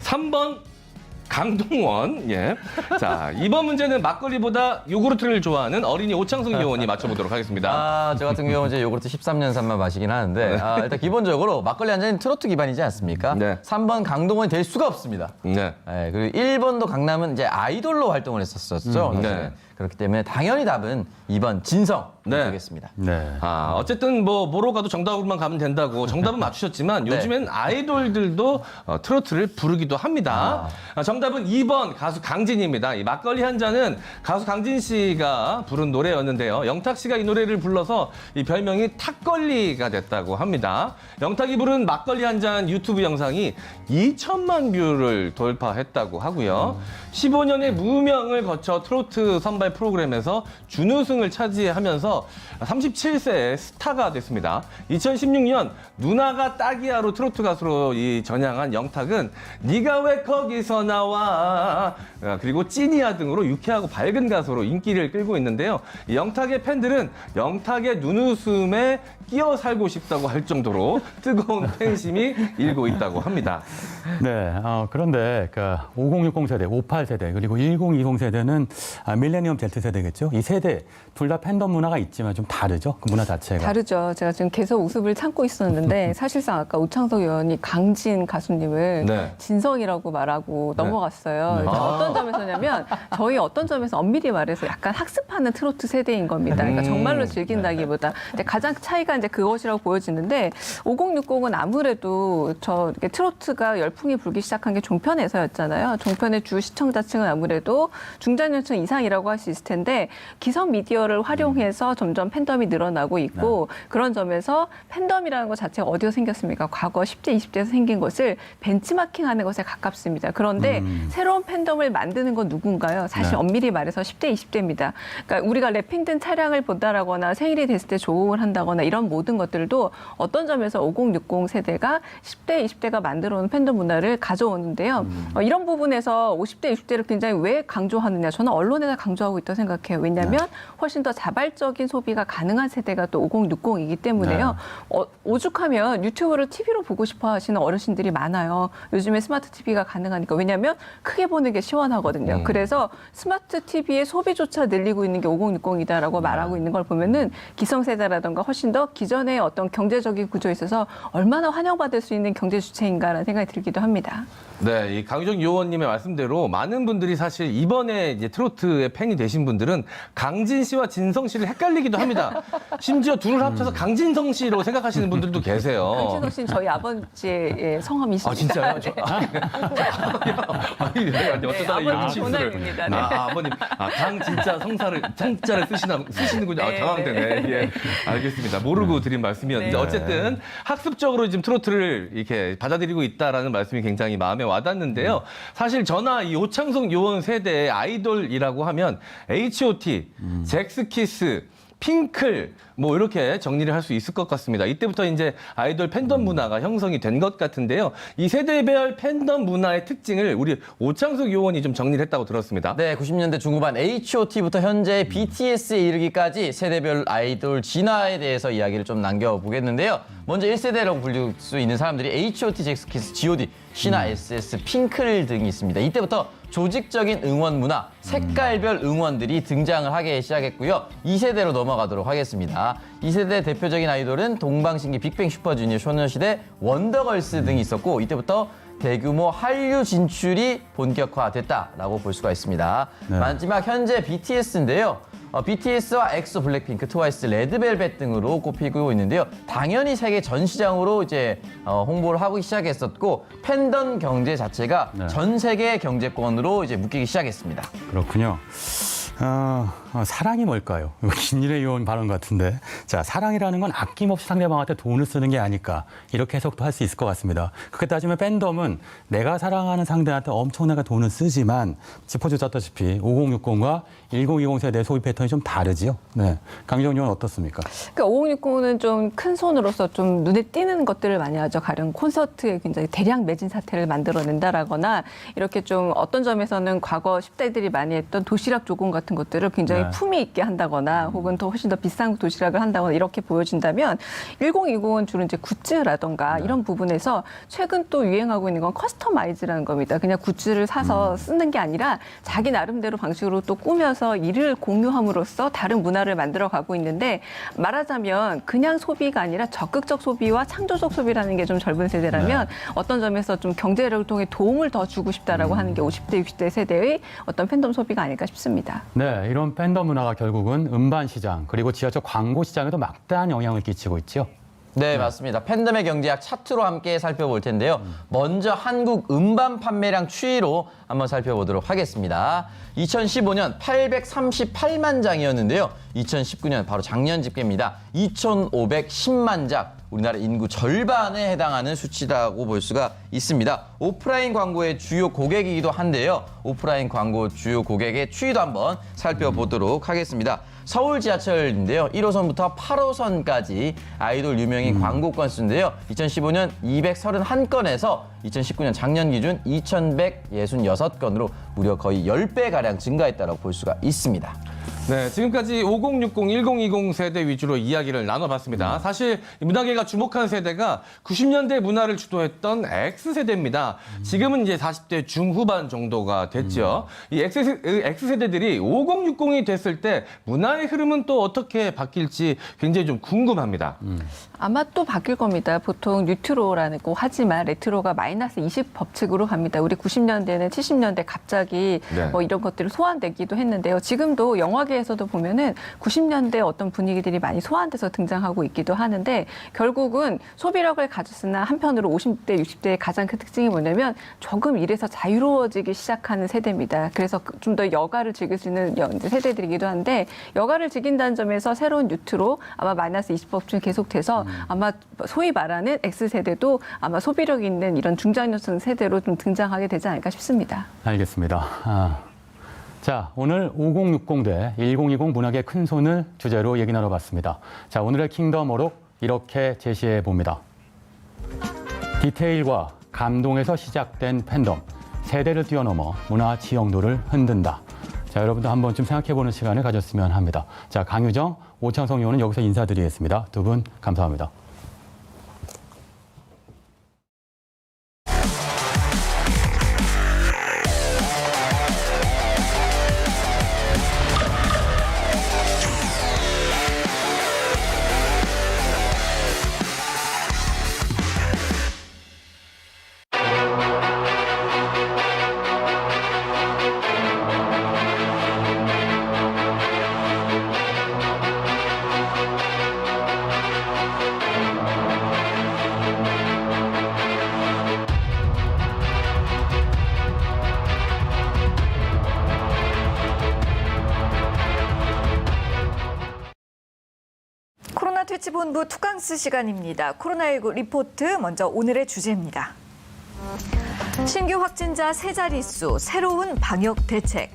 3번 강동원. 예. 자, 이번 문제는 막걸리보다 요구르트를 좋아하는 어린이 오창석 요원이 맞춰보도록 하겠습니다. 저 같은 경우는 이제 요구르트 13년산만 마시긴 하는데 일단 기본적으로 막걸리 한 잔은 트로트 기반이지 않습니까? 네. 3번 강동원이 될 수가 없습니다. 네. 네, 그리고 1번도 강남은 이제 아이돌로 활동을 했었죠. 네. 그렇기 때문에 당연히 답은 2번 진성 네. 되겠습니다. 네. 어쨌든 뭐로 가도 정답으로만 가면 된다고 정답은 맞추셨지만 네. 요즘엔 아이돌들도 트로트를 부르기도 합니다. 정답은 2번 가수 강진입니다. 이 막걸리 한 잔은 가수 강진 씨가 부른 노래였는데요. 영탁 씨가 이 노래를 불러서 이 별명이 탁걸리가 됐다고 합니다. 영탁이 부른 막걸리 한 잔 유튜브 영상이 2천만 뷰를 돌파했다고 하고요. 15년의 무명을 거쳐 트로트 선발 프로그램에서 준우승을 차지하면서 37세의 스타가 됐습니다. 2016년 누나가 딱이야로 트로트 가수로 전향한 영탁은 네가 왜 거기서 나와 그리고 찐이야 등으로 유쾌하고 밝은 가수로 인기를 끌고 있는데요. 이 영탁의 팬들은 영탁의 눈웃음에 끼어 살고 싶다고 할 정도로 뜨거운 팬심이 일고 있다고 합니다. 네, 그런데 5060 세대, 58 세대, 그리고 1020 세대는 밀레니엄 Z 세대겠죠. 이 세대 둘 다 팬덤 문화가 있지만 좀 다르죠. 그 문화 자체가. 다르죠. 제가 지금 계속 웃음을 참고 있었는데 사실상 아까 오창석 의원이 강진 가수님을 네. 진성이라고 말하고 넘어갔어요. 네. 어떤 점에서냐면 저희 어떤 점에서 엄밀히 말해서 약간 학습하는 트로트 세대인 겁니다. 그러니까 정말로 즐긴다기보다 근데 가장 차이가 이제 그것이라고 보여지는데 5060은 아무래도 이렇게 트로트가 열풍이 불기 시작한 게 종편에서였잖아요. 종편의 주 시청자층은 아무래도 중장년층 이상이라고 할 수 있을 텐데 기성 미디어를 활용해서 점점 팬덤이 늘어나고 있고 그런 점에서 팬덤이라는 것 자체가 어디서 생겼습니까? 과거 10대, 20대에서 생긴 것을 벤치마킹하는 것에 가깝습니다. 그런데 새로운 팬덤을 만드는 건 누군가요? 사실 네. 엄밀히 말해서 10대, 20대입니다. 그러니까 우리가 랩핑 든 차량을 본다라거나 생일이 됐을 때 조응을 한다거나 이런 모든 것들도 어떤 점에서 5060 세대가 10대, 20대가 만들어 온 팬덤 문화를 가져오는데요. 이런 부분에서 50대, 60대를 굉장히 왜 강조하느냐? 저는 언론에다 강조하고 있다고 생각해요. 왜냐하면 훨씬 더 자발적인 소비가 가능한 세대가 또 5060이기 때문에요. 오죽하면 유튜브를 TV로 보고 싶어 하시는 어르신들이 많아요. 요즘에 스마트 TV가 가능하니까. 왜냐하면 크게 보는 게 시원하거든요. 그래서 스마트 TV의 소비조차 늘리고 있는 게 5060이다라고 말하고 있는 걸 보면은 기성세대라든가 훨씬 더 기존의 어떤 경제적인 구조에 있어서 얼마나 환영받을 수 있는 경제 주체인가라는 생각이 들기도 합니다. 네, 이 강유정 요원님의 말씀대로 많은 분들이 사실 이번에 이제 트로트의 팬이 되신 분들은 강진 씨와 진성 씨를 헷갈리기도 합니다. 심지어 둘을 합쳐서 강진성 씨로 생각하시는 분들도 계세요. 강진성 씨는 저희 아버지의 성함이십니다. 아, 진짜요? 네. 아니, 어쩌다가 이런 아버지 실수를. 전화입니다. 네. 아버님. 강 진짜 성자를 쓰시는군요. 네, 당황되네. 네. 예. 알겠습니다. 모르고 드린 말씀이었는데 네. 어쨌든 학습적으로 지금 트로트를 이렇게 받아들이고 있다라는 말씀이 굉장히 마음에 와닿는데요. 사실 저나 이 오창석 요원 세대의 아이돌이라고 하면 H.O.T, 잭스키스, 핑클 뭐 이렇게 정리를 할 수 있을 것 같습니다. 이때부터 이제 아이돌 팬덤 문화가 형성이 된 것 같은데요. 이 세대별 팬덤 문화의 특징을 우리 오창석 요원이 좀 정리를 했다고 들었습니다. 네, 90년대 중후반 H.O.T부터 현재 BTS에 이르기까지 세대별 아이돌 진화에 대해서 이야기를 좀 남겨보겠는데요. 먼저 1세대라고 불릴 수 있는 사람들이 H.O.T, 잭스키스, G.O.D, 신화, SS, 핑클 등이 있습니다. 이때부터 조직적인 응원 문화, 색깔별 응원들이 등장을 하기 시작했고요. 2세대로 넘어가도록 하겠습니다. 2세대 대표적인 아이돌은 동방신기, 빅뱅, 슈퍼주니어, 소녀시대, 원더걸스 등이 있었고 이때부터 대규모 한류 진출이 본격화됐다라고 볼 수가 있습니다. 네. 마지막 현재 BTS인데요. BTS와 엑소, 블랙핑크, 트와이스, 레드벨벳 등으로 꼽히고 있는데요. 당연히 세계 전 시장으로 이제 홍보를 하기 시작했었고 팬덤 경제 자체가 네. 전 세계 경제권으로 이제 묶이기 시작했습니다. 그렇군요. 사랑이 뭘까요? 이거 김일의 요원 발언 같은데. 자, 사랑이라는 건 아낌없이 상대방한테 돈을 쓰는 게 아닐까. 이렇게 해석도 할 수 있을 것 같습니다. 그렇게 따지면 팬덤은 내가 사랑하는 상대한테 엄청나게 돈을 쓰지만 짚어주셨다시피 5060과 1020 세대의 소비 패턴이 좀 다르지요. 네. 강정 의원 어떻습니까? 그러니까 5060은 좀 큰 손으로서 좀 눈에 띄는 것들을 많이 하죠. 가령 콘서트에 굉장히 대량 매진 사태를 만들어낸다라거나 이렇게 좀 어떤 점에서는 과거 10대들이 많이 했던 도시락 조공 같은 같은 것들을 굉장히 네. 품위 있게 한다거나 혹은 더 훨씬 더 비싼 도시락을 한다거나 이렇게 보여진다면 1020은 주로 이제 굿즈라던가 이런 부분에서 최근 또 유행하고 있는 건 커스터마이즈라는 겁니다. 그냥 굿즈를 사서 쓰는 게 아니라 자기 나름대로 방식으로 또 꾸며서 이를 공유함으로써 다른 문화를 만들어 가고 있는데 말하자면 그냥 소비가 아니라 적극적 소비와 창조적 소비라는 게 좀 젊은 세대라면 어떤 점에서 좀 경제력을 통해 도움을 더 주고 싶다라고 하는 게 50대, 60대 세대의 어떤 팬덤 소비가 아닐까 싶습니다. 네, 이런 팬덤 문화가 결국은 음반 시장 그리고 지하철 광고 시장에도 막대한 영향을 끼치고 있죠. 네, 맞습니다. 팬덤의 경제학 차트로 함께 살펴볼 텐데요. 먼저 한국 음반 판매량 추이로 한번 살펴보도록 하겠습니다. 2015년 838만 장이었는데요. 2019년 바로 작년 집계입니다. 2,510만 장. 우리나라 인구 절반에 해당하는 수치라고 볼 수가 있습니다. 오프라인 광고의 주요 고객이기도 한데요. 오프라인 광고 주요 고객의 추이도 한번 살펴보도록 하겠습니다. 서울 지하철인데요. 1호선부터 8호선까지 아이돌 유명인 광고 건수인데요. 2015년 231건에서 2019년 작년 기준 2,166건으로 무려 거의 10배가량 증가했다고 볼 수가 있습니다. 네, 지금까지 5060, 1020 세대 위주로 이야기를 나눠봤습니다. 사실 문화계가 주목한 세대가 90년대 문화를 주도했던 X세대입니다. 지금은 이제 40대 중후반 정도가 됐죠. 이 X세대들이 5060이 됐을 때 문화의 흐름은 또 어떻게 바뀔지 굉장히 좀 궁금합니다. 아마 또 바뀔 겁니다. 보통 뉴트로라고 하지만 레트로가 마이너스 20 법칙으로 갑니다. 우리 90년대는 70년대 갑자기 뭐 이런 것들을 소환되기도 했는데요. 지금도 영화계에서도 보면은 90년대 어떤 분위기들이 많이 소환돼서 등장하고 있기도 하는데 결국은 소비력을 가졌으나 한편으로 50대, 60대의 가장 큰 특징이 뭐냐면 조금 일에서 자유로워지기 시작하는 세대입니다. 그래서 좀 더 여가를 즐길 수 있는 세대들이기도 한데 여가를 즐긴다는 점에서 새로운 뉴트로 아마 마이너스 20 법칙이 계속돼서 아마 소위 말하는 X세대도 아마 소비력 있는 이런 중장년층 세대로 좀 등장하게 되지 않을까 싶습니다. 알겠습니다. 자, 오늘 5060 대 1020 문학의 큰손을 주제로 얘기 나눠봤습니다. 자, 오늘의 킹덤 어록 이렇게 제시해 봅니다. 디테일과 감동에서 시작된 팬덤, 세대를 뛰어넘어 문화 지형도를 흔든다. 자, 여러분도 한 번쯤 생각해보는 시간을 가졌으면 합니다. 자, 강유정, 오창석 의원은 여기서 인사드리겠습니다. 두 분 감사합니다. 퇴치본부 투캉스 시간입니다. 코로나19 리포트 먼저 오늘의 주제입니다. 신규 확진자 세 자릿수, 새로운 방역 대책.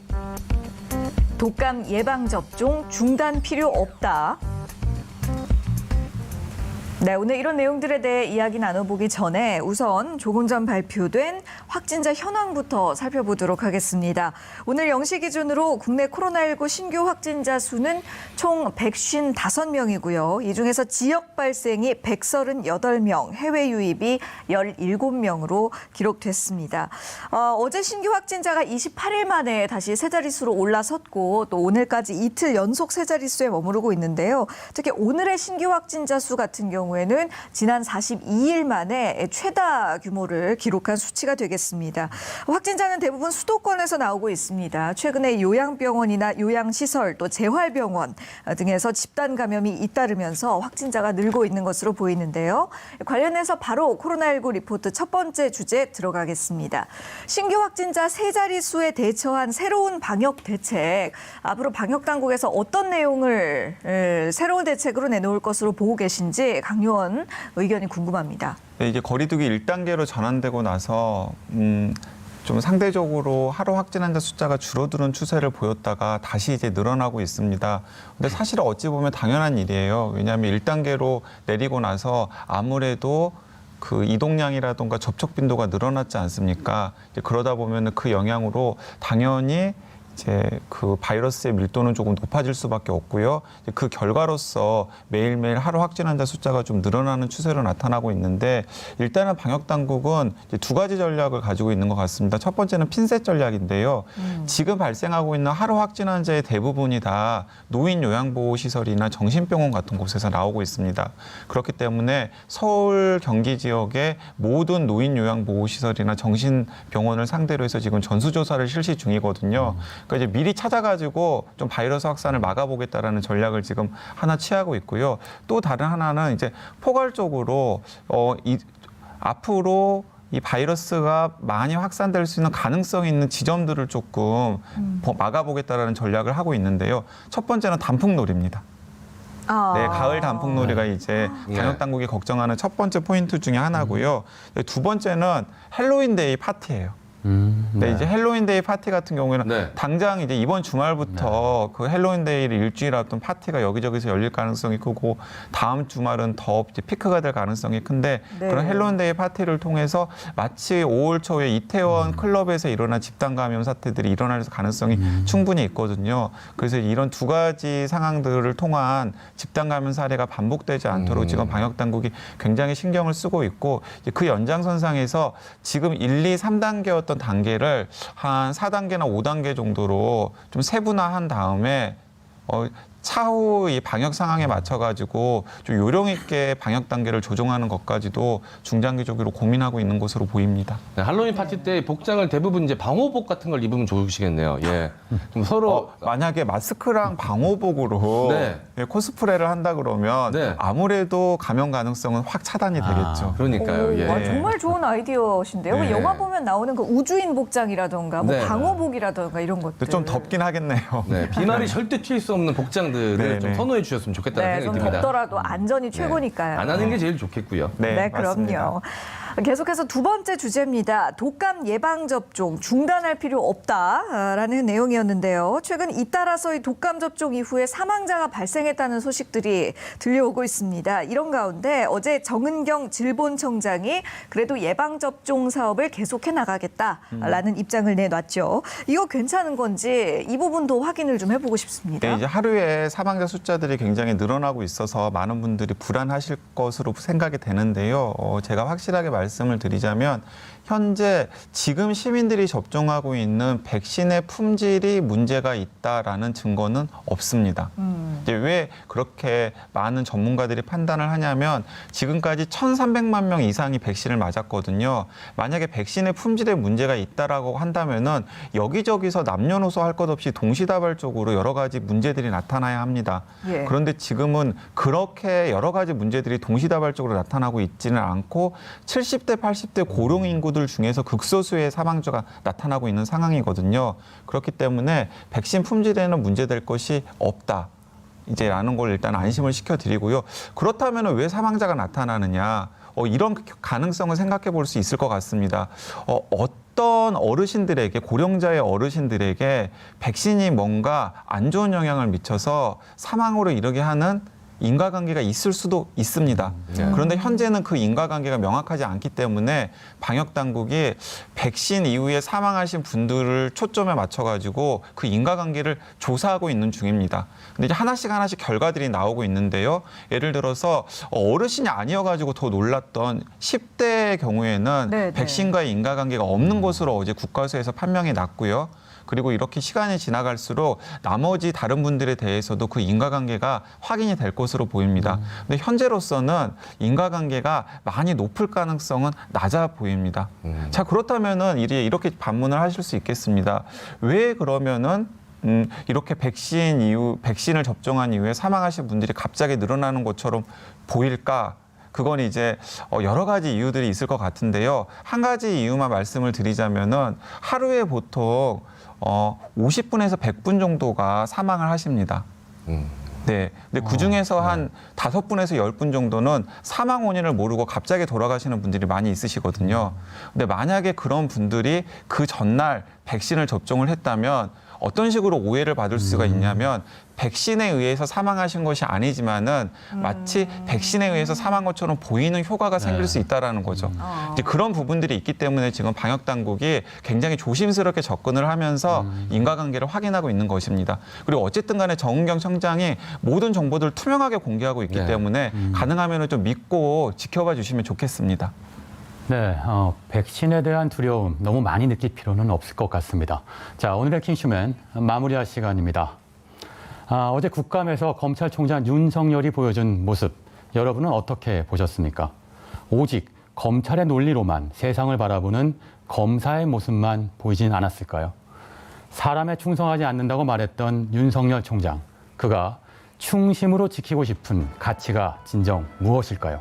독감 예방접종 중단 필요 없다. 네, 오늘 이런 내용들에 대해 이야기 나눠보기 전에 우선 조금 전 발표된 확진자 현황부터 살펴보도록 하겠습니다. 오늘 0시 기준으로 국내 코로나19 신규 확진자 수는 총 155명이고요. 이 중에서 지역 발생이 138명, 해외 유입이 17명으로 기록됐습니다. 어제 신규 확진자가 28일 만에 다시 세 자릿수로 올라섰고 또 오늘까지 이틀 연속 세 자릿수에 머무르고 있는데요. 특히 오늘의 신규 확진자 수 같은 경우에는 지난 42일 만에 최다 규모를 기록한 수치가 되겠습니다. 확진자는 대부분 수도권에서 나오고 있습니다. 최근에 요양병원이나 요양시설 또 재활병원 등에서 집단 감염이 잇따르면서 확진자가 늘고 있는 것으로 보이는데요. 관련해서 바로 코로나19 리포트 첫 번째 주제 들어가겠습니다. 신규 확진자 세 자릿수에 대처한 새로운 방역 대책. 앞으로 방역 당국에서 어떤 내용을 새로운 대책으로 내놓을 것으로 보고 계신지 강 의원 의견이 궁금합니다. 네, 이게 거리두기 1단계로 전환되고 나서 좀 상대적으로 하루 확진 환자 숫자가 줄어드는 추세를 보였다가 다시 이제 늘어나고 있습니다. 근데 사실 어찌 보면 당연한 일이에요. 왜냐하면 1단계로 내리고 나서 아무래도 그 이동량이라든가 접촉 빈도가 늘어났지 않습니까? 이제 그러다 보면 그 영향으로 당연히 이제 그 바이러스의 밀도는 조금 높아질 수밖에 없고요. 그 결과로서 매일매일 하루 확진 환자 숫자가 좀 늘어나는 추세로 나타나고 있는데 일단은 방역 당국은 이제 두 가지 전략을 가지고 있는 것 같습니다. 첫 번째는 핀셋 전략인데요. 지금 발생하고 있는 하루 확진 환자의 대부분이 다 노인 요양보호시설이나 정신병원 같은 곳에서 나오고 있습니다. 그렇기 때문에 서울, 경기 지역의 모든 노인 요양보호시설이나 정신병원을 상대로 해서 지금 전수조사를 실시 중이거든요. 그러니까 이제 미리 찾아가지고 좀 바이러스 확산을 막아보겠다라는 전략을 지금 하나 취하고 있고요. 또 다른 하나는 이제 포괄적으로 앞으로 이 바이러스가 많이 확산될 수 있는 가능성이 있는 지점들을 조금 막아보겠다라는 전략을 하고 있는데요. 첫 번째는 단풍놀이입니다. 네, 가을 단풍놀이가 이제 방역 당국이 걱정하는 첫 번째 포인트 중에 하나고요. 두 번째는 헬로윈데이 파티예요. 네, 이제 헬로윈데이 파티 같은 경우에는 당장 이제 이번 주말부터 그 헬로윈데이를 일주일 앞둔 파티가 여기저기서 열릴 가능성이 크고 다음 주말은 더 이제 피크가 될 가능성이 큰데 그런 헬로윈데이 파티를 통해서 마치 5월 초에 이태원 클럽에서 일어난 집단 감염 사태들이 일어날 가능성이 충분히 있거든요. 그래서 이런 두 가지 상황들을 통한 집단 감염 사례가 반복되지 않도록 지금 방역 당국이 굉장히 신경을 쓰고 있고 그 연장선상에서 지금 1, 2, 3단계였던 단계를 한 4단계나 5단계 정도로 좀 세분화한 다음에 차후 이 방역 상황에 맞춰가지고 좀 요령 있게 방역 단계를 조정하는 것까지도 중장기적으로 고민하고 있는 것으로 보입니다. 네, 할로윈 파티 때 복장을 대부분 이제 방호복 같은 걸 입으면 좋으시겠네요. 예, 좀 서로 만약에 마스크랑 방호복으로 코스프레를 한다 그러면 아무래도 감염 가능성은 확 차단이 되겠죠. 그러니까요. 예. 와, 정말 좋은 아이디어신데요. 네. 영화 보면 나오는 그 우주인 복장이라던가 뭐 방호복이라던가 이런 것들. 좀 덥긴 하겠네요. 네, 비말이 절대 튈 수 없는 복장들을 좀 선호해 주셨으면 좋겠다는 생각이 좀 듭니다. 덥더라도 안전이 최고니까요. 안 하는 게 제일 좋겠고요. 네, 그럼요. 계속해서 두 번째 주제입니다. 독감 예방접종 중단할 필요 없다라는 내용이었는데요. 최근 잇따라서 이 독감 접종 이후에 사망자가 발생했다는 소식들이 들려오고 있습니다. 이런 가운데 어제 정은경 질본청장이 그래도 예방접종 사업을 계속해 나가겠다라는 입장을 내놨죠. 이거 괜찮은 건지 이 부분도 확인을 좀 해보고 싶습니다. 네, 이제 하루에 사망자 숫자들이 굉장히 늘어나고 있어서 많은 분들이 불안하실 것으로 생각이 되는데요. 제가 확실하게 말씀을 드리자면 현재 지금 시민들이 접종하고 있는 백신의 품질이 문제가 있다라는 증거는 없습니다. 이제 왜 그렇게 많은 전문가들이 판단을 하냐면 지금까지 1,300만 명 이상이 백신을 맞았거든요. 만약에 백신의 품질에 문제가 있다라고 한다면은 여기저기서 남녀노소 할 것 없이 동시다발적으로 여러 가지 문제들이 나타나야 합니다. 그런데 지금은 그렇게 여러 가지 문제들이 동시다발적으로 나타나고 있지는 않고 70대, 80대 고령 인구들 중에서 극소수의 사망자가 나타나고 있는 상황이거든요. 그렇기 때문에 백신 품질에는 문제될 것이 없다. 이제라는 걸 일단 안심을 시켜드리고요. 그렇다면 왜 사망자가 나타나느냐? 이런 가능성을 생각해 볼 수 있을 것 같습니다. 어떤 어르신들에게, 고령자의 어르신들에게 백신이 뭔가 안 좋은 영향을 미쳐서 사망으로 이르게 하는 인과관계가 있을 수도 있습니다. 그런데 현재는 그 인과관계가 명확하지 않기 때문에 방역당국이 백신 이후에 사망하신 분들을 초점에 맞춰가지고 그 인과관계를 조사하고 있는 중입니다. 근데 이제 하나씩 결과들이 나오고 있는데요. 예를 들어서 어르신이 아니어가지고 더 놀랐던 10대의 경우에는 백신과의 인과관계가 없는 것으로 어제 국가수에서 판명이 났고요. 그리고 이렇게 시간이 지나갈수록 나머지 다른 분들에 대해서도 그 인과관계가 확인이 될 것으로 보입니다. 근데 현재로서는 인과관계가 많이 높을 가능성은 낮아 보입니다. 자, 그렇다면은 이렇게 반문을 하실 수 있겠습니다. 왜 그러면은 이렇게 백신을 접종한 이후에 사망하신 분들이 갑자기 늘어나는 것처럼 보일까? 그건 이제 여러 가지 이유들이 있을 것 같은데요. 한 가지 이유만 말씀을 드리자면은 하루에 보통 50분에서 100분 정도가 사망을 하십니다. 네. 근데 그 중에서 한 5분에서 10분 정도는 사망 원인을 모르고 갑자기 돌아가시는 분들이 많이 있으시거든요. 근데 만약에 그런 분들이 그 전날 백신을 접종을 했다면 어떤 식으로 오해를 받을 수가 있냐면 백신에 의해서 사망하신 것이 아니지만은 마치 백신에 의해서 사망한 것처럼 보이는 효과가 생길 수 있다라는 거죠. 이제 그런 부분들이 있기 때문에 지금 방역 당국이 굉장히 조심스럽게 접근을 하면서 인과관계를 확인하고 있는 것입니다. 그리고 어쨌든 간에 정은경 청장이 모든 정보들을 투명하게 공개하고 있기 때문에 가능하면 좀 믿고 지켜봐 주시면 좋겠습니다. 네, 백신에 대한 두려움 너무 많이 느낄 필요는 없을 것 같습니다. 자, 오늘의 킹슈맨 마무리할 시간입니다. 어제 국감에서 검찰총장 윤석열이 보여준 모습, 여러분은 어떻게 보셨습니까? 오직 검찰의 논리로만 세상을 바라보는 검사의 모습만 보이진 않았을까요? 사람에 충성하지 않는다고 말했던 윤석열 총장, 그가 충심으로 지키고 싶은 가치가 진정 무엇일까요?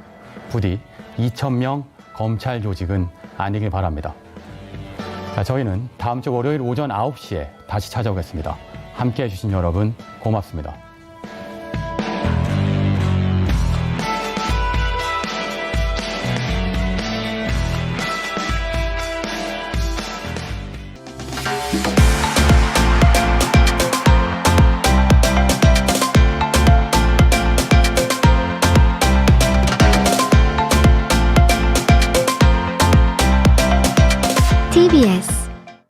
부디 2,000명 검찰 조직은 아니길 바랍니다. 자, 저희는 다음 주 월요일 오전 9시에 다시 찾아오겠습니다. 함께해 주신 여러분 고맙습니다.